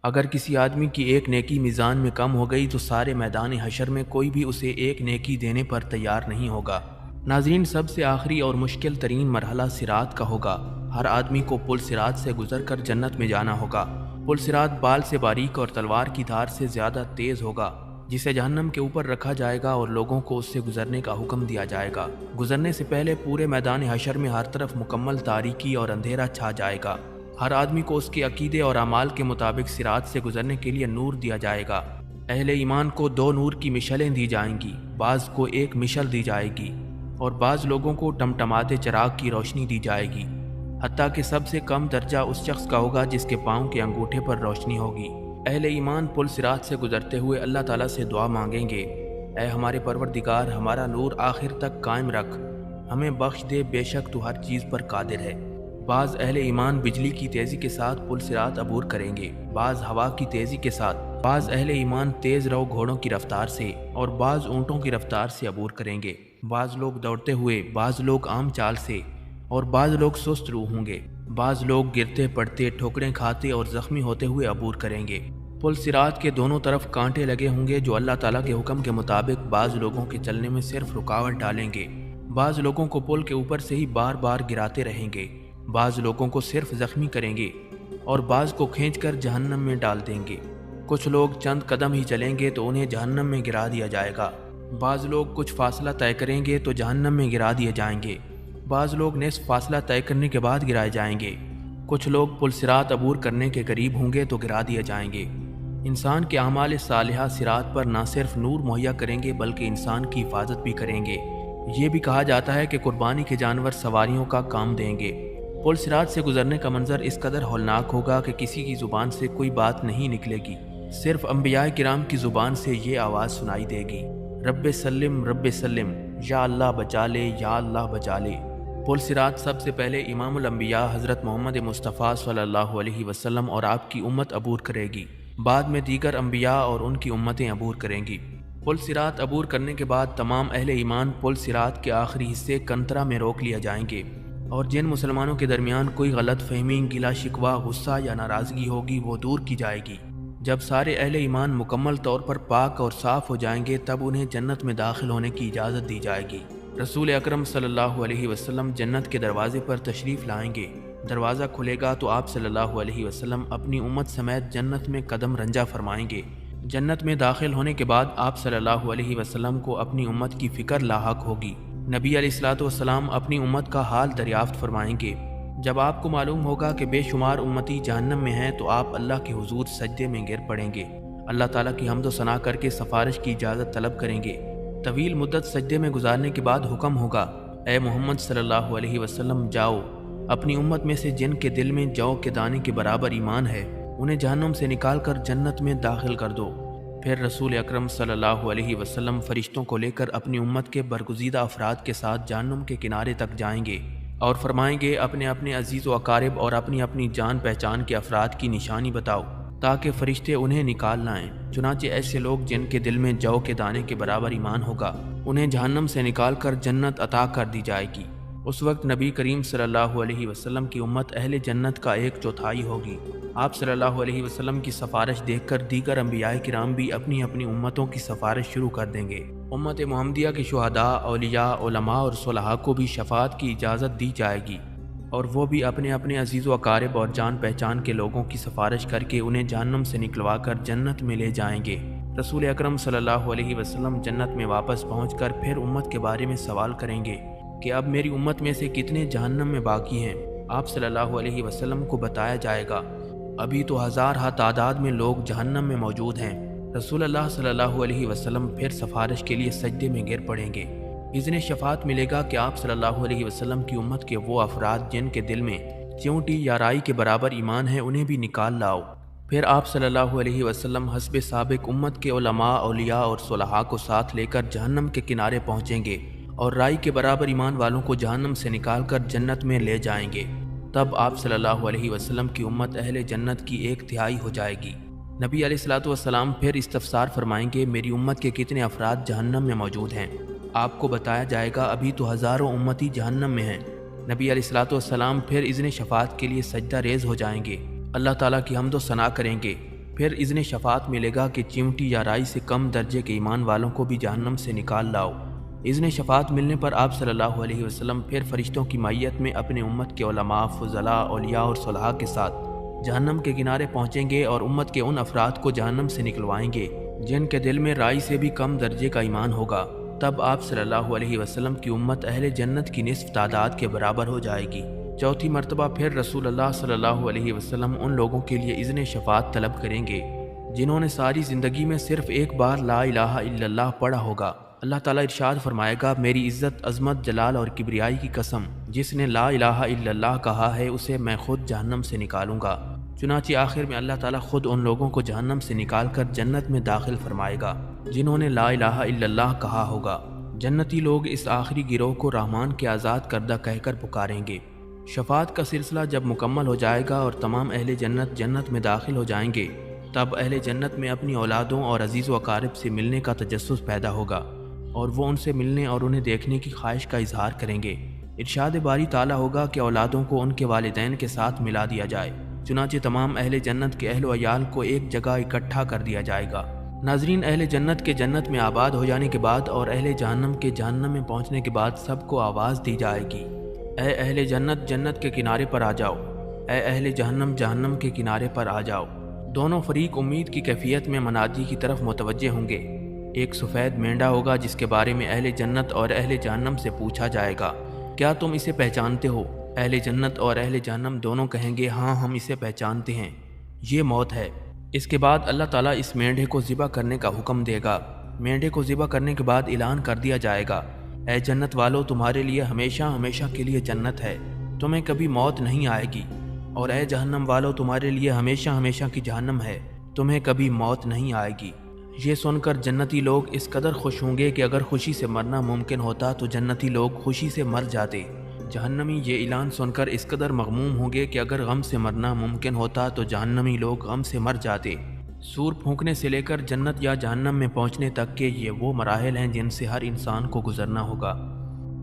Speaker 1: اگر کسی آدمی کی ایک نیکی میزان میں کم ہو گئی تو سارے میدان حشر میں کوئی بھی اسے ایک نیکی دینے پر تیار نہیں ہوگا۔ ناظرین، سب سے آخری اور مشکل ترین مرحلہ صراط کا ہوگا۔ ہر آدمی کو پل صراط سے گزر کر جنت میں جانا ہوگا۔ پل صراط بال سے باریک اور تلوار کی دھار سے زیادہ تیز ہوگا، جسے جہنم کے اوپر رکھا جائے گا اور لوگوں کو اس سے گزرنے کا حکم دیا جائے گا۔ گزرنے سے پہلے پورے میدان حشر میں ہر طرف مکمل تاریکی اور اندھیرا چھا جائے گا۔ ہر آدمی کو اس کے عقیدے اور اعمال کے مطابق صراط سے گزرنے کے لیے نور دیا جائے گا۔ اہل ایمان کو 2 نور کی مشعلیں دی جائیں گی، بعض کو 1 مشعل دی جائے گی اور بعض لوگوں کو ٹمٹماتے چراغ کی روشنی دی جائے گی، حتیٰ کہ سب سے کم درجہ اس شخص کا ہوگا جس کے پاؤں کے انگوٹھے پر روشنی ہوگی۔ اہل ایمان پل صراط سے گزرتے ہوئے اللہ تعالیٰ سے دعا مانگیں گے، اے ہمارے پروردگار، ہمارا نور آخر تک قائم رکھ، ہمیں بخش دے، بے شک تو ہر چیز پر قادر ہے۔ بعض اہل ایمان بجلی کی تیزی کے ساتھ پل صراط عبور کریں گے، بعض ہوا کی تیزی کے ساتھ، بعض اہل ایمان تیز رو گھوڑوں کی رفتار سے اور بعض اونٹوں کی رفتار سے عبور کریں گے، بعض لوگ دوڑتے ہوئے، بعض لوگ عام چال سے اور بعض لوگ سست روح ہوں گے، بعض لوگ گرتے پڑتے، ٹھوکریں کھاتے اور زخمی ہوتے ہوئے عبور کریں گے۔ پل صراط کے دونوں طرف کانٹے لگے ہوں گے جو اللہ تعالیٰ کے حکم کے مطابق بعض لوگوں کے چلنے میں صرف رکاوٹ ڈالیں گے، بعض لوگوں کو پل کے اوپر سے ہی بار بار گراتے رہیں گے، بعض لوگوں کو صرف زخمی کریں گے اور بعض کو کھینچ کر جہنم میں ڈال دیں گے۔ کچھ لوگ چند قدم ہی چلیں گے تو انہیں جہنم میں گرا دیا جائے گا، بعض لوگ کچھ فاصلہ طے کریں گے تو جہنم میں گرا دیے جائیں گے، بعض لوگ نصف فاصلہ طے کرنے کے بعد گرائے جائیں گے، کچھ لوگ پل صراط عبور کرنے کے قریب ہوں گے تو گرا دیے جائیں گے۔ انسان کے اعمال صالحہ صراط پر نہ صرف نور مہیا کریں گے بلکہ انسان کی حفاظت بھی کریں گے۔ یہ بھی کہا جاتا ہے کہ قربانی کے جانور سواریوں کا کام دیں گے۔ پل صراط سے گزرنے کا منظر اس قدر ہولناک ہوگا کہ کسی کی زبان سے کوئی بات نہیں نکلے گی، صرف انبیاء کرام کی زبان سے یہ آواز سنائی دے گی، رب سلم رب سلم، یا اللہ بچا لے، یا اللہ بچا لے۔ پل صراط سب سے پہلے امام الانبیاء حضرت محمد مصطفیٰ صلی اللہ علیہ وسلم اور آپ کی امت عبور کرے گی، بعد میں دیگر انبیاء اور ان کی امتیں عبور کریں گی۔ پل صراط عبور کرنے کے بعد تمام اہل ایمان پل صراط کے آخری حصے کنترا میں روک لیا جائیں گے، اور جن مسلمانوں کے درمیان کوئی غلط فہمی، گلا شکوہ، غصہ یا ناراضگی ہوگی وہ دور کی جائے گی۔ جب سارے اہل ایمان مکمل طور پر پاک اور صاف ہو جائیں گے تب انہیں جنت میں داخل ہونے کی اجازت دی جائے گی۔ رسول اکرم صلی اللہ علیہ وسلم جنت کے دروازے پر تشریف لائیں گے، دروازہ کھلے گا تو آپ صلی اللہ علیہ وسلم اپنی امت سمیت جنت میں قدم رنجہ فرمائیں گے۔ جنت میں داخل ہونے کے بعد آپ صلی اللہ علیہ وسلم کو اپنی امت کی فکر لاحق ہوگی۔ نبی علیہ الصلوۃ والسلام اپنی امت کا حال دریافت فرمائیں گے۔ جب آپ کو معلوم ہوگا کہ بے شمار امتی جہنم میں ہیں تو آپ اللہ کے حضور سجدے میں گر پڑیں گے، اللہ تعالیٰ کی حمد و ثنا کر کے سفارش کی اجازت طلب کریں گے۔ طویل مدت سجدے میں گزارنے کے بعد حکم ہوگا، اے محمد صلی اللہ علیہ وسلم، جاؤ، اپنی امت میں سے جن کے دل میں جو کے دانے کے برابر ایمان ہے انہیں جہنم سے نکال کر جنت میں داخل کر دو۔ پھر رسول اکرم صلی اللہ علیہ وسلم فرشتوں کو لے کر اپنی امت کے برگزیدہ افراد کے ساتھ جہنم کے کنارے تک جائیں گے اور فرمائیں گے، اپنے اپنے عزیز و اقارب اور اپنی اپنی جان پہچان کے افراد کی نشانی بتاؤ۔ تاکہ فرشتے انہیں نکال لائیں۔ چنانچہ ایسے لوگ جن کے دل میں جو کے دانے کے برابر ایمان ہوگا انہیں جہنم سے نکال کر جنت عطا کر دی جائے گی۔ اس وقت نبی کریم صلی اللہ علیہ وسلم کی امت اہل جنت کا 1/4 ہوگی۔ آپ صلی اللہ علیہ وسلم کی سفارش دیکھ کر دیگر انبیاء کرام بھی اپنی اپنی امتوں کی سفارش شروع کر دیں گے۔ امت محمدیہ کے شہداء، اولیاء، علماء اور صلحاء کو بھی شفاعت کی اجازت دی جائے گی، اور وہ بھی اپنے اپنے عزیز و اقارب اور جان پہچان کے لوگوں کی سفارش کر کے انہیں جہنم سے نکلوا کر جنت میں لے جائیں گے۔ رسول اکرم صلی اللہ علیہ وسلم جنت میں واپس پہنچ کر پھر امت کے بارے میں سوال کریں گے کہ اب میری امت میں سے کتنے جہنم میں باقی ہیں۔ آپ صلی اللہ علیہ وسلم کو بتایا جائے گا ابھی تو ہزارہ تعداد میں لوگ جہنم میں موجود ہیں۔ رسول اللہ صلی اللہ علیہ وسلم پھر سفارش کے لیے سجدے میں گر پڑیں گے۔ اذن شفاعت ملے گا کہ آپ صلی اللہ علیہ وسلم کی امت کے وہ افراد جن کے دل میں چیونٹی یا رائی کے برابر ایمان ہے انہیں بھی نکال لاؤ۔ پھر آپ صلی اللہ علیہ وسلم حسب سابق امت کے علماء، اولیاء اور صلحاء کو ساتھ لے کر جہنم کے کنارے پہنچیں گے اور رائی کے برابر ایمان والوں کو جہنم سے نکال کر جنت میں لے جائیں گے۔ تب آپ صلی اللہ علیہ وسلم کی امت اہل جنت کی 1/3 ہو جائے گی۔ نبی علیہ الصلوۃ والسلام پھر استفسار فرمائیں گے میری امت کے کتنے افراد جہنم میں موجود ہیں؟ آپ کو بتایا جائے گا ابھی تو ہزاروں امتی جہنم میں ہیں۔ نبی علیہ الصلوۃ والسلام پھر اذن شفاعت کے لیے سجدہ ریز ہو جائیں گے، اللہ تعالیٰ کی حمد و ثنا کریں گے۔ پھر اذن شفاعت ملے گا کہ چیونٹی یا رائی سے کم درجے کے ایمان والوں کو بھی جہنم سے نکال لاؤ۔ اذن شفاعت ملنے پر آپ صلی اللہ علیہ وسلم پھر فرشتوں کی معیت میں اپنے امت کے علماء، فضلاء، اولیاء اور صلحاء کے ساتھ جہنم کے کنارے پہنچیں گے اور امت کے ان افراد کو جہنم سے نکلوائیں گے جن کے دل میں رائی سے بھی کم درجے کا ایمان ہوگا۔ تب آپ صلی اللہ علیہ وسلم کی امت اہل جنت کی نصف تعداد کے برابر ہو جائے گی۔ چوتھی مرتبہ پھر رسول اللہ صلی اللہ علیہ وسلم ان لوگوں کے لیے اذن شفاعت طلب کریں گے جنہوں نے ساری زندگی میں صرف ایک بار لا الہ الا اللہ پڑھا ہوگا۔ اللہ تعالیٰ ارشاد فرمائے گا میری عزت، عظمت، جلال اور کبریائی کی قسم، جس نے لا الہ الا اللہ کہا ہے اسے میں خود جہنم سے نکالوں گا۔ چنانچہ آخر میں اللہ تعالیٰ خود ان لوگوں کو جہنم سے نکال کر جنت میں داخل فرمائے گا جنہوں نے لا الہ الا اللہ کہا ہوگا۔ جنتی لوگ اس آخری گروہ کو رحمان کے آزاد کردہ کہہ کر پکاریں گے۔ شفاعت کا سلسلہ جب مکمل ہو جائے گا اور تمام اہل جنت جنت میں داخل ہو جائیں گے، تب اہل جنت میں اپنی اولادوں اور عزیز و اقارب سے ملنے کا تجسس پیدا ہوگا اور وہ ان سے ملنے اور انہیں دیکھنے کی خواہش کا اظہار کریں گے۔ ارشاد باری تعالیٰ ہوگا کہ اولادوں کو ان کے والدین کے ساتھ ملا دیا جائے۔ چنانچہ تمام اہل جنت کے اہل و عیال کو ایک جگہ اکٹھا کر دیا جائے گا۔ ناظرین، اہل جنت کے جنت میں آباد ہو جانے کے بعد اور اہل جہنم کے جہنم میں پہنچنے کے بعد سب کو آواز دی جائے گی، اے اہل جنت جنت کے کنارے پر آ جاؤ، اے اہل جہنم جہنم کے کنارے پر آ جاؤ۔ دونوں فریق امید کی کیفیت میں منادی کی طرف متوجہ ہوں گے۔ ایک سفید مینڈا ہوگا جس کے بارے میں اہل جنت اور اہل جہنم سے پوچھا جائے گا کیا تم اسے پہچانتے ہو؟ اہل جنت اور اہل جہنم دونوں کہیں گے ہاں ہم اسے پہچانتے ہیں، یہ موت ہے۔ اس کے بعد اللہ تعالیٰ اس مینڈے کو ذبح کرنے کا حکم دے گا۔ مینڈے کو ذبح کرنے کے بعد اعلان کر دیا جائے گا، اے جنت والو تمہارے لیے ہمیشہ ہمیشہ کے لیے جنت ہے، تمہیں کبھی موت نہیں آئے گی، اور اے جہنم والو تمہارے لیے ہمیشہ ہمیشہ کی جہنم ہے، تمہیں کبھی موت نہیں آئے گی۔ یہ سن کر جنتی لوگ اس قدر خوش ہوں گے کہ اگر خوشی سے مرنا ممکن ہوتا تو جنتی لوگ خوشی سے مر جاتے۔ جہنمی یہ اعلان سن کر اس قدر مغموم ہوں گے کہ اگر غم سے مرنا ممکن ہوتا تو جہنمی لوگ غم سے مر جاتے۔ سور پھونکنے سے لے کر جنت یا جہنم میں پہنچنے تک کے یہ وہ مراحل ہیں جن سے ہر انسان کو گزرنا ہوگا۔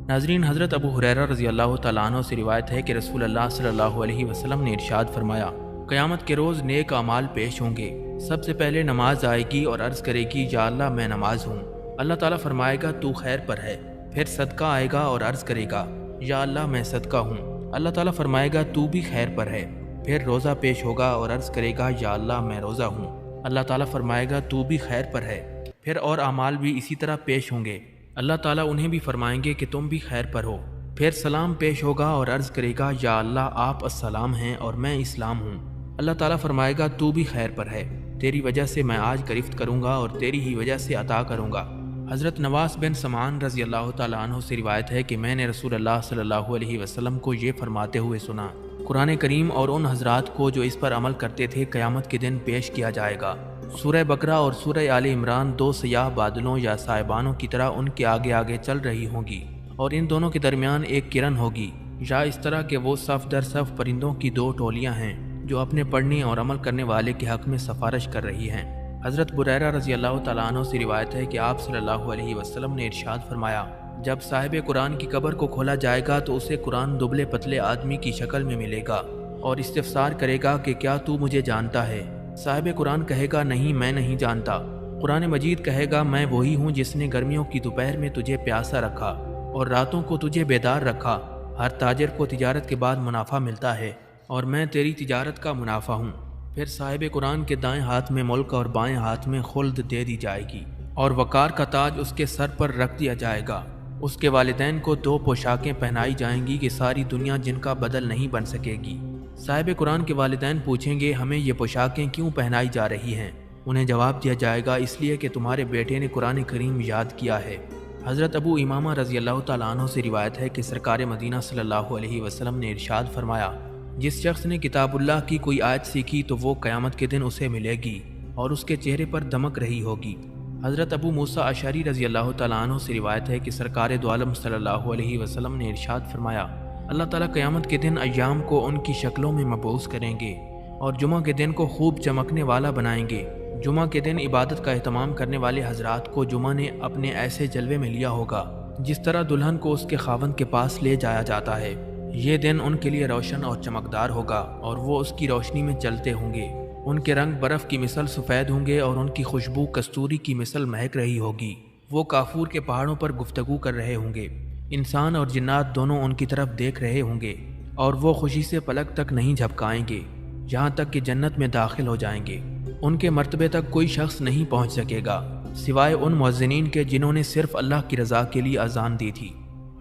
Speaker 1: ناظرین، حضرت ابو ہریرہ رضی اللہ تعالیٰ عنہ سے روایت ہے کہ رسول اللہ صلی اللہ علیہ وسلم نے ارشاد فرمایا، قیامت کے روز نیک اعمال پیش ہوں گے۔ سب سے پہلے نماز آئے گی اور عرض کرے گی یا اللہ میں نماز ہوں۔ اللہ تعالیٰ فرمائے گا تو خیر پر ہے۔ پھر صدقہ آئے گا اور عرض کرے گا یا اللہ میں صدقہ ہوں۔ اللہ تعالیٰ فرمائے گا تو بھی خیر پر ہے۔ پھر روزہ پیش ہوگا اور عرض کرے گا یا اللہ میں روزہ ہوں۔ اللہ تعالیٰ فرمائے گا تو بھی خیر پر ہے۔ پھر اور اعمال بھی اسی طرح پیش ہوں گے، اللہ تعالیٰ انہیں بھی فرمائیں گے کہ تم بھی خیر پر ہو۔ پھر سلام پیش ہوگا اور عرض کرے گا یا اللہ آپ السلام ہیں اور میں اسلام ہوں۔ اللہ تعالیٰ فرمائے گا تو بھی خیر پر ہے، تیری وجہ سے میں آج گرفت کروں گا اور تیری ہی وجہ سے عطا کروں گا۔ حضرت نواس بن سمعان رضی اللہ تعالیٰ عنہ سے روایت ہے کہ میں نے رسول اللہ صلی اللہ علیہ وسلم کو یہ فرماتے ہوئے سنا، قرآن کریم اور ان حضرات کو جو اس پر عمل کرتے تھے قیامت کے دن پیش کیا جائے گا۔ سورہ بقرہ اور سورہ آل عمران دو سیاہ بادلوں یا صائبانوں کی طرح ان کے آگے آگے چل رہی ہوں گی، اور ان دونوں کے درمیان ایک کرن ہوگی، یا اس طرح کہ وہ صف در صف پرندوں کی دو ٹولیاں ہیں جو اپنے پڑھنے اور عمل کرنے والے کے حق میں سفارش کر رہی ہیں۔ حضرت بریرہ رضی اللہ تعالیٰ عنہ سے روایت ہے کہ آپ صلی اللہ علیہ وسلم نے ارشاد فرمایا، جب صاحب قرآن کی قبر کو کھولا جائے گا تو اسے قرآن دبلے پتلے آدمی کی شکل میں ملے گا اور استفسار کرے گا کہ کیا تو مجھے جانتا ہے؟ صاحب قرآن کہے گا نہیں، میں نہیں جانتا۔ قرآن مجید کہے گا میں وہی ہوں جس نے گرمیوں کی دوپہر میں تجھے پیاسا رکھا اور راتوں کو تجھے بیدار رکھا۔ ہر تاجر کو تجارت کے بعد منافع ملتا ہے اور میں تیری تجارت کا منافع ہوں۔ پھر صاحب قرآن کے دائیں ہاتھ میں ملک اور بائیں ہاتھ میں خلد دے دی جائے گی اور وقار کا تاج اس کے سر پر رکھ دیا جائے گا۔ اس کے والدین کو 2 پوشاکیں پہنائی جائیں گی کہ ساری دنیا جن کا بدل نہیں بن سکے گی۔ صاحب قرآن کے والدین پوچھیں گے ہمیں یہ پوشاکیں کیوں پہنائی جا رہی ہیں؟ انہیں جواب دیا جائے گا اس لیے کہ تمہارے بیٹے نے قرآن کریم یاد کیا ہے۔ حضرت ابو امامہ رضی اللہ تعالیٰ عنہ سے روایت ہے کہ سرکار مدینہ صلی اللہ علیہ وسلم نے ارشاد فرمایا، جس شخص نے کتاب اللہ کی کوئی آیت سیکھی تو وہ قیامت کے دن اسے ملے گی اور اس کے چہرے پر دمک رہی ہوگی۔ حضرت ابو موسیٰ اشعری رضی اللہ تعالیٰ عنہ سے روایت ہے کہ سرکار دو عالم صلی اللہ علیہ وسلم نے ارشاد فرمایا، اللہ تعالیٰ قیامت کے دن ایام کو ان کی شکلوں میں مبعوث کریں گے اور جمعہ کے دن کو خوب چمکنے والا بنائیں گے۔ جمعہ کے دن عبادت کا اہتمام کرنے والے حضرات کو جمعہ نے اپنے ایسے جلوے میں لیا ہوگا جس طرح دلہن کو اس کے خاوند کے پاس لے جایا جاتا ہے۔ یہ دن ان کے لیے روشن اور چمکدار ہوگا اور وہ اس کی روشنی میں چلتے ہوں گے۔ ان کے رنگ برف کی مثل سفید ہوں گے اور ان کی خوشبو کستوری کی مثل مہک رہی ہوگی۔ وہ کافور کے پہاڑوں پر گفتگو کر رہے ہوں گے۔ انسان اور جنات دونوں ان کی طرف دیکھ رہے ہوں گے اور وہ خوشی سے پلک تک نہیں جھپکائیں گے یہاں تک کہ جنت میں داخل ہو جائیں گے۔ ان کے مرتبے تک کوئی شخص نہیں پہنچ سکے گا سوائے ان مؤذنین کے جنہوں نے صرف اللہ کی رضا کے لیے اذان دی تھی۔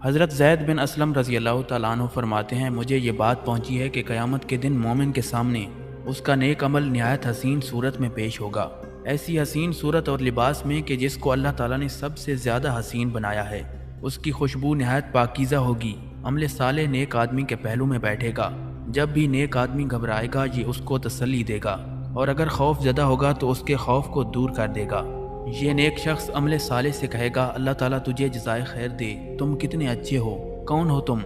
Speaker 1: حضرت زید بن اسلم رضی اللہ تعالیٰ عنہ فرماتے ہیں، مجھے یہ بات پہنچی ہے کہ قیامت کے دن مومن کے سامنے اس کا نیک عمل نہایت حسین صورت میں پیش ہوگا، ایسی حسین صورت اور لباس میں کہ جس کو اللہ تعالیٰ نے سب سے زیادہ حسین بنایا ہے۔ اس کی خوشبو نہایت پاکیزہ ہوگی۔ عمل صالح نیک آدمی کے پہلو میں بیٹھے گا۔ جب بھی نیک آدمی گھبرائے گا یہ اس کو تسلی دے گا اور اگر خوف زدہ ہوگا تو اس کے خوف کو دور کر دے گا۔ یہ نیک شخص عمل صالح سے کہے گا، اللہ تعالیٰ تجھے جزائے خیر دے، تم کتنے اچھے ہو، کون ہو تم؟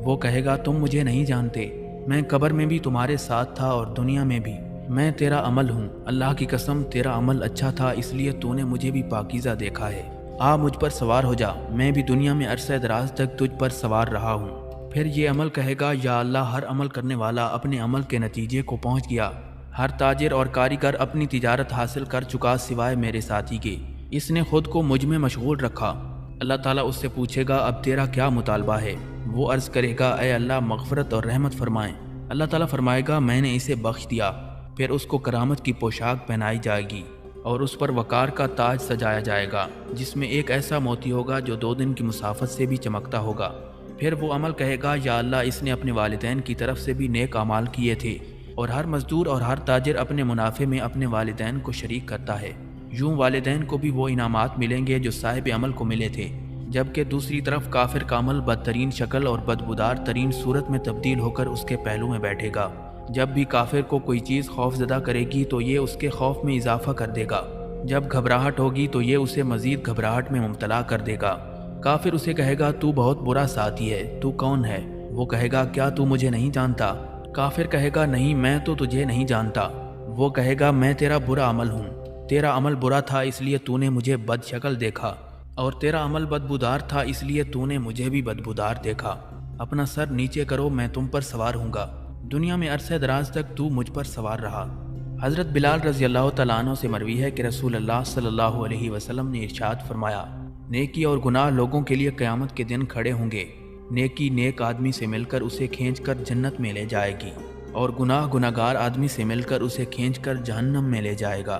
Speaker 1: وہ کہے گا، تم مجھے نہیں جانتے، میں قبر میں بھی تمہارے ساتھ تھا اور دنیا میں بھی، میں تیرا عمل ہوں، اللہ کی قسم تیرا عمل اچھا تھا اس لیے تو نے مجھے بھی پاکیزہ دیکھا ہے، آ مجھ پر سوار ہو جا، میں بھی دنیا میں عرصہ دراز تک تجھ پر سوار رہا ہوں۔ پھر یہ عمل کہے گا، یا اللہ ہر عمل کرنے والا اپنے عمل کے نتیجے کو پہنچ گیا، ہر تاجر اور کاریگر اپنی تجارت حاصل کر چکا سوائے میرے ساتھی کے، اس نے خود کو مجھ میں مشغول رکھا۔ اللہ تعالیٰ اس سے پوچھے گا، اب تیرا کیا مطالبہ ہے؟ وہ عرض کرے گا، اے اللہ مغفرت اور رحمت فرمائیں۔ اللہ تعالیٰ فرمائے گا، میں نے اسے بخش دیا۔ پھر اس کو کرامت کی پوشاک پہنائی جائے گی اور اس پر وقار کا تاج سجایا جائے گا جس میں ایک ایسا موتی ہوگا جو 2 دن کی مسافت سے بھی چمکتا ہوگا۔ پھر وہ عمل کہے گا، یا اللہ اس نے اپنے والدین کی طرف سے بھی نیک اعمال کیے تھے، اور ہر مزدور اور ہر تاجر اپنے منافع میں اپنے والدین کو شریک کرتا ہے، یوں والدین کو بھی وہ انعامات ملیں گے جو صاحب عمل کو ملے تھے، جبکہ دوسری طرف کافر کا عمل بدترین شکل اور بدبودار ترین صورت میں تبدیل ہو کر اس کے پہلو میں بیٹھے گا۔ جب بھی کافر کو کوئی چیز خوف زدہ کرے گی تو یہ اس کے خوف میں اضافہ کر دے گا، جب گھبراہٹ ہوگی تو یہ اسے مزید گھبراہٹ میں مبتلا کر دے گا۔ کافر اسے کہے گا، تو بہت برا ساتھی ہے، تو کون ہے؟ وہ کہے گا، کیا تو مجھے نہیں جانتا؟ کافر کہے گا، نہیں میں تو تجھے نہیں جانتا۔ وہ کہے گا، میں تیرا برا عمل ہوں، تیرا عمل برا تھا اس لیے تو نے مجھے بد شکل دیکھا، اور تیرا عمل بدبودار تھا اس لیے تو نے مجھے بھی بدبودار دیکھا۔ اپنا سر نیچے کرو، میں تم پر سوار ہوں گا، دنیا میں عرصہ دراز تک تو مجھ پر سوار رہا۔ حضرت بلال رضی اللہ تعالیٰ عنہ سے مروی ہے کہ رسول اللہ صلی اللہ علیہ وسلم نے ارشاد فرمایا، نیکی اور گناہ لوگوں کے لیے قیامت کے دن کھڑے ہوں گے۔ نیکی نیک آدمی سے مل کر اسے کھینچ کر جنت میں لے جائے گی اور گناہ گناہگار آدمی سے مل کر اسے کھینچ کر جہنم میں لے جائے گا۔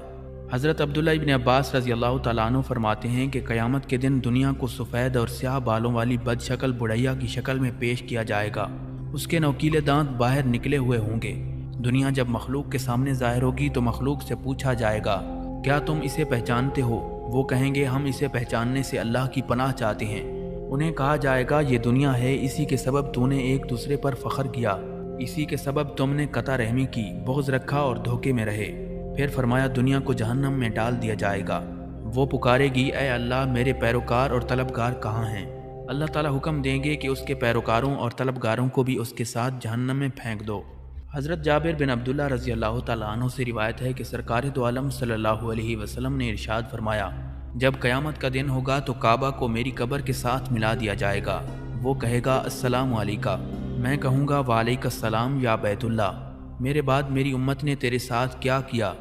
Speaker 1: حضرت عبداللہ ابن عباس رضی اللہ تعالیٰ عنہ فرماتے ہیں کہ قیامت کے دن دنیا کو سفید اور سیاہ بالوں والی بد شکل بڑھیا کی شکل میں پیش کیا جائے گا، اس کے نوکیلے دانت باہر نکلے ہوئے ہوں گے۔ دنیا جب مخلوق کے سامنے ظاہر ہوگی تو مخلوق سے پوچھا جائے گا، کیا تم اسے پہچانتے ہو؟ وہ کہیں گے، ہم اسے پہچاننے سے اللہ کی پناہ چاہتے ہیں۔ انہیں کہا جائے گا، یہ دنیا ہے، اسی کے سبب تو نے ایک دوسرے پر فخر کیا، اسی کے سبب تم نے قطع رحمی کی، بغض رکھا اور دھوکے میں رہے۔ پھر فرمایا، دنیا کو جہنم میں ڈال دیا جائے گا۔ وہ پکارے گی، اے اللہ میرے پیروکار اور طلبگار کہاں ہیں؟ اللہ تعالیٰ حکم دیں گے کہ اس کے پیروکاروں اور طلبگاروں کو بھی اس کے ساتھ جہنم میں پھینک دو۔ حضرت جابر بن عبداللہ رضی اللہ تعالیٰ عنہ سے روایت ہے کہ سرکار دو عالم صلی اللہ علیہ وسلم نے ارشاد فرمایا، جب قیامت کا دن ہوگا تو کعبہ کو میری قبر کے ساتھ ملا دیا جائے گا۔ وہ کہے گا السلام علیکہ، میں کہوں گا وعلیکم السلام یا بیت اللہ، میرے بعد میری امت نے تیرے ساتھ کیا کیا؟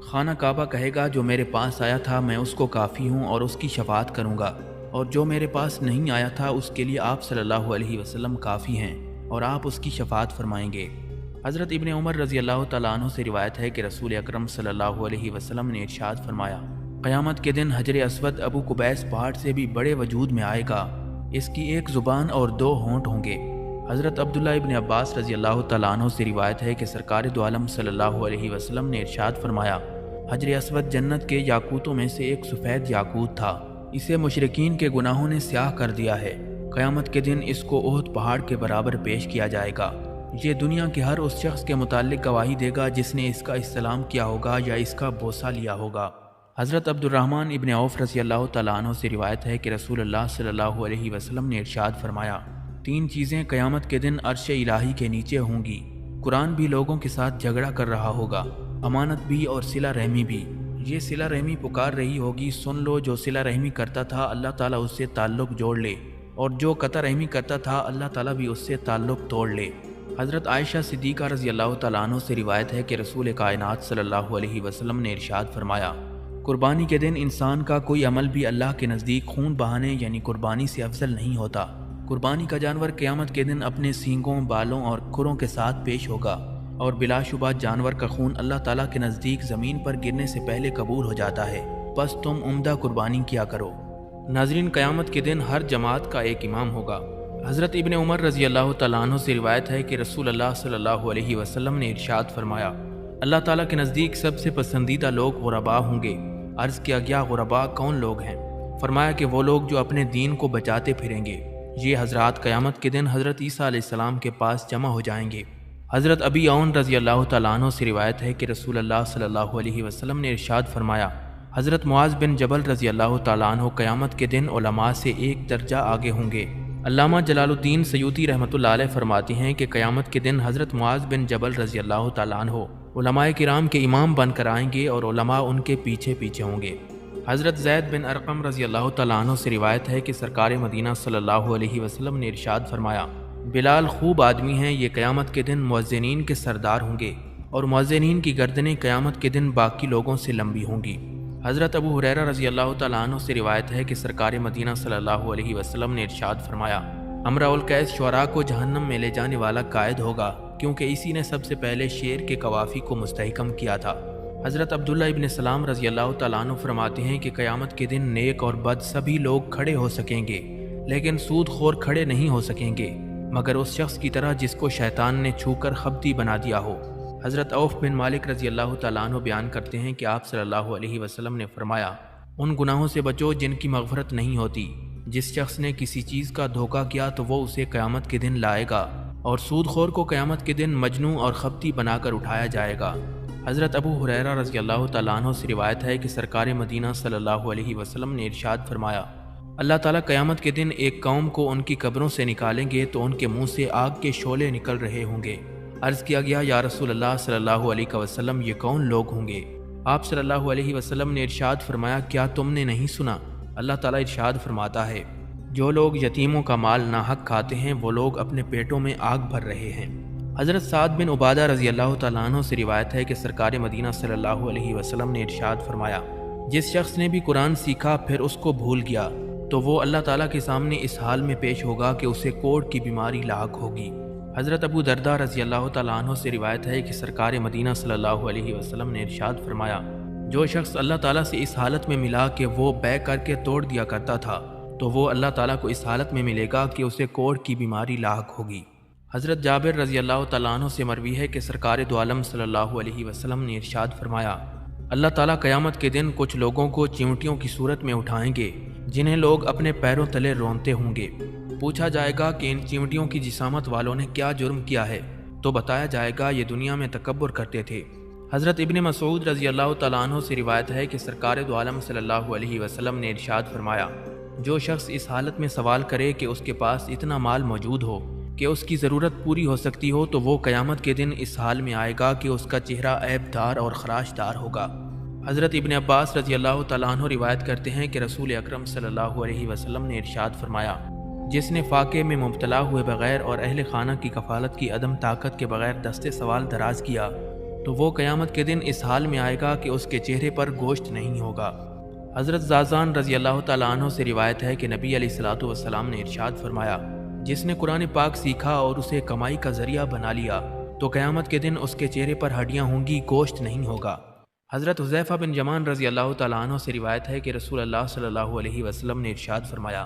Speaker 1: خانہ کعبہ کہے گا جو میرے پاس آیا تھا میں اس کو کافی ہوں اور اس کی شفاعت کروں گا، اور جو میرے پاس نہیں آیا تھا اس کے لیے آپ صلی اللہ علیہ وسلم کافی ہیں اور آپ اس کی شفاعت فرمائیں گے۔ حضرت ابن عمر رضی اللہ تعالیٰ عنہ سے روایت ہے کہ رسول اکرم صلی اللہ علیہ وسلم نے ارشاد فرمایا، قیامت کے دن حجر اسود ابو قبیس پہاڑ سے بھی بڑے وجود میں آئے گا، اس کی ایک زبان اور دو ہونٹ ہوں گے۔ حضرت عبداللہ ابن عباس رضی اللہ تعالیٰ عنہ سے روایت ہے کہ سرکار دو عالم صلی اللہ علیہ وسلم نے ارشاد فرمایا، حجر اسود جنت کے یاقوتوں میں سے ایک سفید یاقوت تھا، اسے مشرکین کے گناہوں نے سیاہ کر دیا ہے، قیامت کے دن اس کو احد پہاڑ کے برابر پیش کیا جائے گا۔ یہ دنیا کے ہر اس شخص کے متعلق گواہی دے گا جس نے اس کا استلام کیا ہوگا یا اس کا بوسہ لیا ہوگا۔ حضرت عبد الرحمن ابن عوف رضی اللہ تعالیٰ عنہ سے روایت ہے کہ رسول اللہ صلی اللہ علیہ وسلم نے ارشاد فرمایا، تین چیزیں قیامت کے دن عرش الہی کے نیچے ہوں گی، قرآن بھی لوگوں کے ساتھ جھگڑا کر رہا ہوگا، امانت بھی اور صلہ رحمی بھی۔ یہ صلہ رحمی پکار رہی ہوگی، سن لو، جو صلہ رحمی کرتا تھا اللہ تعالیٰ اس سے تعلق جوڑ لے، اور جو قطع رحمی کرتا تھا اللہ تعالیٰ بھی اس سے تعلق توڑ لے۔ حضرت عائشہ صدیقہ رضی اللہ تعالیٰ عنہ سے روایت ہے کہ رسول کائنات صلی اللہ علیہ وسلم نے ارشاد فرمایا، قربانی کے دن انسان کا کوئی عمل بھی اللہ کے نزدیک خون بہانے یعنی قربانی سے افضل نہیں ہوتا۔ قربانی کا جانور قیامت کے دن اپنے سینگوں، بالوں اور کھروں کے ساتھ پیش ہوگا، اور بلا شبہ جانور کا خون اللہ تعالیٰ کے نزدیک زمین پر گرنے سے پہلے قبول ہو جاتا ہے، بس تم عمدہ قربانی کیا کرو۔ ناظرین، قیامت کے دن ہر جماعت کا ایک امام ہوگا۔ حضرت ابن عمر رضی اللہ تعالیٰ عنہ سے روایت ہے کہ رسول اللہ صلی اللہ علیہ وسلم نے ارشاد فرمایا، اللہ تعالیٰ کے نزدیک سب سے پسندیدہ لوگ غرباء ہوں گے۔ عرض کیا گیا غرباء کون لوگ ہیں؟ فرمایا کہ وہ لوگ جو اپنے دین کو بچاتے پھریں گے۔ یہ حضرات قیامت کے دن حضرت عیسیٰ علیہ السلام کے پاس جمع ہو جائیں گے۔ حضرت ابی عون رضی اللہ تعالیٰ عنہ سے روایت ہے کہ رسول اللہ صلی اللہ علیہ وسلم نے ارشاد فرمایا، حضرت معاذ بن جبل رضی اللہ تعالیٰ عنہ قیامت کے دن علماء سے ایک درجہ آگے ہوں گے۔ علامہ جلال الدین سیوطی رحمۃ اللہ علیہ فرماتے ہیں کہ قیامت کے دن حضرت معاذ بن جبل رضی اللہ تعالیٰ عنہ علماء کرام کے امام بن کر آئیں گے اور علماء ان کے پیچھے پیچھے ہوں گے۔ حضرت زید بن ارقم رضی اللہ تعالیٰ عنہ سے روایت ہے کہ سرکار مدینہ صلی اللہ علیہ وسلم نے ارشاد فرمایا، بلال خوب آدمی ہیں، یہ قیامت کے دن مؤذنین کے سردار ہوں گے، اور مؤذنین کی گردنیں قیامت کے دن باقی لوگوں سے لمبی ہوں گی۔ حضرت ابو ہریرہ رضی اللہ تعالیٰ عنہ سے روایت ہے کہ سرکار مدینہ صلی اللہ علیہ وسلم نے ارشاد فرمایا، امرا القیس شعراء کو جہنم میں لے جانے والا قائد ہوگا، کیونکہ اسی نے سب سے پہلے شیر کے قوافی کو مستحکم کیا تھا۔ حضرت عبداللہ ابن سلام رضی اللہ تعالیٰ عنہ فرماتے ہیں کہ قیامت کے دن نیک اور بد سبھی لوگ کھڑے ہو سکیں گے، لیکن سود خور کھڑے نہیں ہو سکیں گے مگر اس شخص کی طرح جس کو شیطان نے چھو کر خبتی بنا دیا ہو۔ حضرت عوف بن مالک رضی اللہ تعالیٰ عنہ بیان کرتے ہیں کہ آپ صلی اللہ علیہ وسلم نے فرمایا، ان گناہوں سے بچو جن کی مغفرت نہیں ہوتی۔ جس شخص نے کسی چیز کا دھوکہ کیا تو وہ اسے قیامت کے دن لائے گا، اور سود خور کو قیامت کے دن مجنوں اور خبتی بنا کر اٹھایا جائے گا۔ حضرت ابو ہریرہ رضی اللہ تعالیٰ عنہ سے روایت ہے کہ سرکار مدینہ صلی اللہ علیہ وسلم نے ارشاد فرمایا، اللہ تعالیٰ قیامت کے دن ایک قوم کو ان کی قبروں سے نکالیں گے تو ان کے منہ سے آگ کے شعلے نکل رہے ہوں گے۔ عرض کیا گیا، یا رسول اللہ صلی اللہ علیہ وسلم یہ کون لوگ ہوں گے؟ آپ صلی اللہ علیہ وسلم نے ارشاد فرمایا، کیا تم نے نہیں سنا؟ اللہ تعالیٰ ارشاد فرماتا ہے، جو لوگ یتیموں کا مال ناحق کھاتے ہیں وہ لوگ اپنے پیٹوں میں آگ بھر رہے ہیں۔ حضرت سعد بن عبادہ رضی اللہ تعالیٰ عنہ سے روایت ہے کہ سرکار مدینہ صلی اللہ علیہ وسلم نے ارشاد فرمایا، جس شخص نے بھی قرآن سیکھا پھر اس کو بھول گیا تو وہ اللہ تعالیٰ کے سامنے اس حال میں پیش ہوگا کہ اسے کوڑ کی بیماری لاحق ہوگی۔ حضرت ابو درداء رضی اللہ تعالیٰ عنہ سے روایت ہے کہ سرکار مدینہ صلی اللہ علیہ وسلم نے ارشاد فرمایا، جو شخص اللہ تعالیٰ سے اس حالت میں ملا کہ وہ بے کر کے توڑ دیا کرتا تھا تو وہ اللہ تعالیٰ کو اس حالت میں ملے گا کہ اسے کوڑ کی بیماری لاحق ہوگی۔ حضرت جابر رضی اللہ تعالیٰ عنہ سے مروی ہے کہ سرکار دو عالم صلی اللہ علیہ وسلم نے ارشاد فرمایا، اللہ تعالیٰ قیامت کے دن کچھ لوگوں کو چیونٹیوں کی صورت میں اٹھائیں گے جنہیں لوگ اپنے پیروں تلے رونتے ہوں گے۔ پوچھا جائے گا کہ ان چیونٹیوں کی جسامت والوں نے کیا جرم کیا ہے، تو بتایا جائے گا یہ دنیا میں تکبر کرتے تھے۔ حضرت ابن مسعود رضی اللہ تعالیٰ عنہ سے روایت ہے کہ سرکار دو عالم صلی اللہ علیہ وسلم نے ارشاد فرمایا، جو شخص اس حالت میں سوال کرے کہ اس کے پاس اتنا مال موجود ہو کہ اس کی ضرورت پوری ہو سکتی ہو تو وہ قیامت کے دن اس حال میں آئے گا کہ اس کا چہرہ عیب دار اور خراش دار ہوگا۔ حضرت ابن عباس رضی اللہ تعالیٰ عنہ روایت کرتے ہیں کہ رسول اکرم صلی اللہ علیہ وسلم نے ارشاد فرمایا، جس نے فاقے میں مبتلا ہوئے بغیر اور اہل خانہ کی کفالت کی عدم طاقت کے بغیر دستے سوال دراز کیا تو وہ قیامت کے دن اس حال میں آئے گا کہ اس کے چہرے پر گوشت نہیں ہوگا۔ حضرت زازان رضی اللہ تعالیٰ عنہ سے روایت ہے کہ نبی علیہ الصلوۃ والسلام نے ارشاد فرمایا، جس نے قرآن پاک سیکھا اور اسے کمائی کا ذریعہ بنا لیا تو قیامت کے دن اس کے چہرے پر ہڈیاں ہوں گی، گوشت نہیں ہوگا۔ حضرت حذیفہ بن یمان رضی اللہ تعالیٰ عنہ سے روایت ہے کہ رسول اللہ صلی اللہ علیہ وسلم نے ارشاد فرمایا،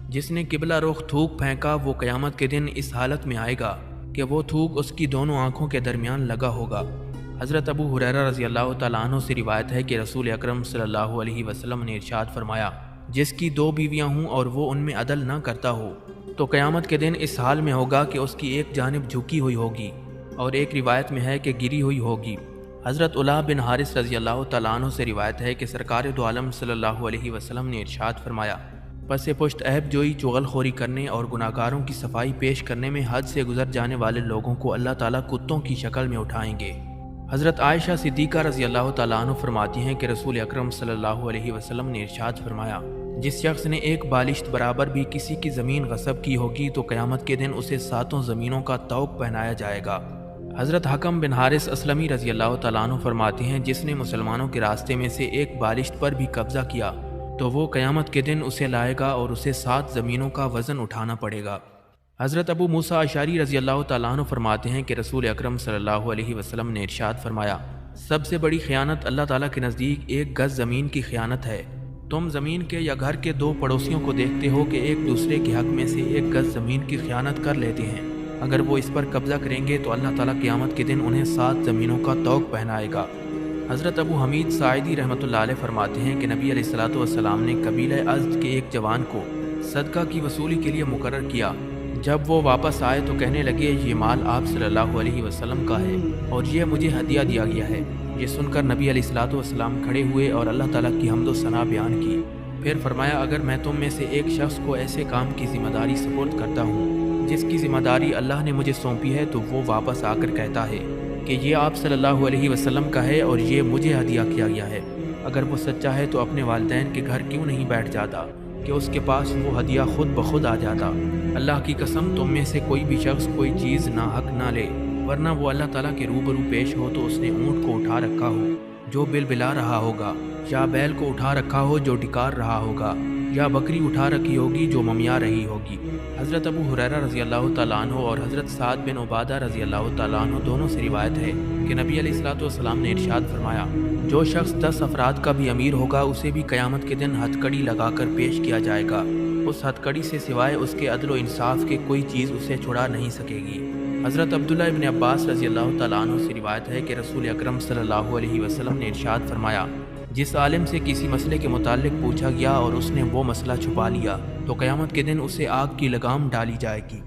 Speaker 1: جس نے قبلہ رخ تھوک پھینکا وہ قیامت کے دن اس حالت میں آئے گا کہ وہ تھوک اس کی دونوں آنکھوں کے درمیان لگا ہوگا۔ حضرت ابو ہریرہ رضی اللہ تعالیٰ عنہ سے روایت ہے کہ رسول اکرم صلی اللہ علیہ وسلم نے ارشاد فرمایا، جس کی 2 بیویاں ہوں اور وہ ان میں عدل نہ کرتا ہو تو قیامت کے دن اس حال میں ہوگا کہ اس کی ایک جانب جھکی ہوئی ہوگی اور ایک روایت میں ہے کہ گری ہوئی ہوگی۔ حضرت علا بن حارث رضی اللہ تعالیٰ عنہ سے روایت ہے کہ سرکار دو عالم صلی اللہ علیہ وسلم نے ارشاد فرمایا، پس پشت عیب جوئی، چغل خوری کرنے اور گناہگاروں کی صفائی پیش کرنے میں حد سے گزر جانے والے لوگوں کو اللہ تعالیٰ کتوں کی شکل میں اٹھائیں گے۔ حضرت عائشہ صدیقہ رضی اللہ تعالیٰ عنہ فرماتی ہیں کہ رسول اکرم صلی اللہ علیہ وسلم نے ارشاد فرمایا، جس شخص نے ایک بالشت برابر بھی کسی کی زمین غصب کی ہوگی تو قیامت کے دن اسے 7 زمینوں کا طوق پہنایا جائے گا۔ حضرت حکم بن حارث اسلمی رضی اللہ تعالیٰ عنہ فرماتے ہیں، جس نے مسلمانوں کے راستے میں سے ایک بالشت پر بھی قبضہ کیا تو وہ قیامت کے دن اسے لائے گا اور اسے 7 زمینوں کا وزن اٹھانا پڑے گا۔ حضرت ابو موسیٰ اشعری رضی اللہ تعالیٰ عنہ فرماتے ہیں کہ رسول اکرم صلی اللہ علیہ وسلم نے ارشاد فرمایا، سب سے بڑی خیانت اللہ تعالیٰ کے نزدیک 1 گز زمین کی خیانت ہے۔ تم زمین کے یا گھر کے 2 پڑوسیوں کو دیکھتے ہو کہ ایک دوسرے کے حق میں سے 1 گز زمین کی خیانت کر لیتے ہیں، اگر وہ اس پر قبضہ کریں گے تو اللہ تعالیٰ قیامت کے دن انہیں 7 زمینوں کا طوق پہنائے گا۔ حضرت ابو حمید ساعدی رحمۃ اللہ علیہ فرماتے ہیں کہ نبی علیہ الصلوۃ والسلام نے قبیلہ ازد کے ایک جوان کو صدقہ کی وصولی کے لیے مقرر کیا۔ جب وہ واپس آئے تو کہنے لگے، یہ مال آپ صلی اللہ علیہ وسلم کا ہے اور یہ مجھے ہدیہ دیا گیا ہے۔ یہ سن کر نبی علیہ الصلوۃ والسلام کھڑے ہوئے اور اللہ تعالیٰ کی حمد و ثنا بیان کی، پھر فرمایا، اگر میں تم میں سے ایک شخص کو ایسے کام کی ذمہ داری سپرد کرتا ہوں جس کی ذمہ داری اللہ نے مجھے سونپی ہے تو وہ واپس آ کر کہتا ہے کہ یہ آپ صلی اللہ علیہ وسلم کا ہے اور یہ مجھے ہدیہ کیا گیا ہے، اگر وہ سچا ہے تو اپنے والدین کے گھر کیوں نہیں بیٹھ جاتا کہ اس کے پاس وہ ہدیہ خود بخود آ جاتا۔ اللہ کی قسم، تم میں سے کوئی بھی شخص کوئی چیز ناحق نہ لے، ورنہ وہ اللہ تعالیٰ کے روبرو پیش ہو تو اس نے اونٹ کو اٹھا رکھا ہو جو بلبلا رہا ہوگا، یا بیل کو اٹھا رکھا ہو جو ڈکار رہا ہوگا، یا بکری اٹھا رکھی ہوگی جو ممیا رہی ہوگی۔ حضرت ابو ہریرہ رضی اللہ تعالیٰ عنہ اور حضرت سعد بن عبادہ رضی اللہ تعالیٰ عنہ دونوں سے روایت ہے کہ نبی علیہ الصلوۃ والسلام نے ارشاد فرمایا، جو شخص 10 افراد کا بھی امیر ہوگا اسے بھی قیامت کے دن ہتھ کڑی لگا کر پیش کیا جائے گا، اس ہتھ کڑی سے سوائے اس کے عدل و انصاف کے کوئی چیز اسے چھڑا نہیں سکے گی۔ حضرت عبداللہ ابن عباس رضی اللہ تعالیٰ عنہ سے روایت ہے کہ رسول اکرم صلی اللہ علیہ وسلم نے ارشاد فرمایا، جس عالم سے کسی مسئلے کے متعلق پوچھا گیا اور اس نے وہ مسئلہ چھپا لیا تو قیامت کے دن اسے آگ کی لگام ڈالی جائے گی۔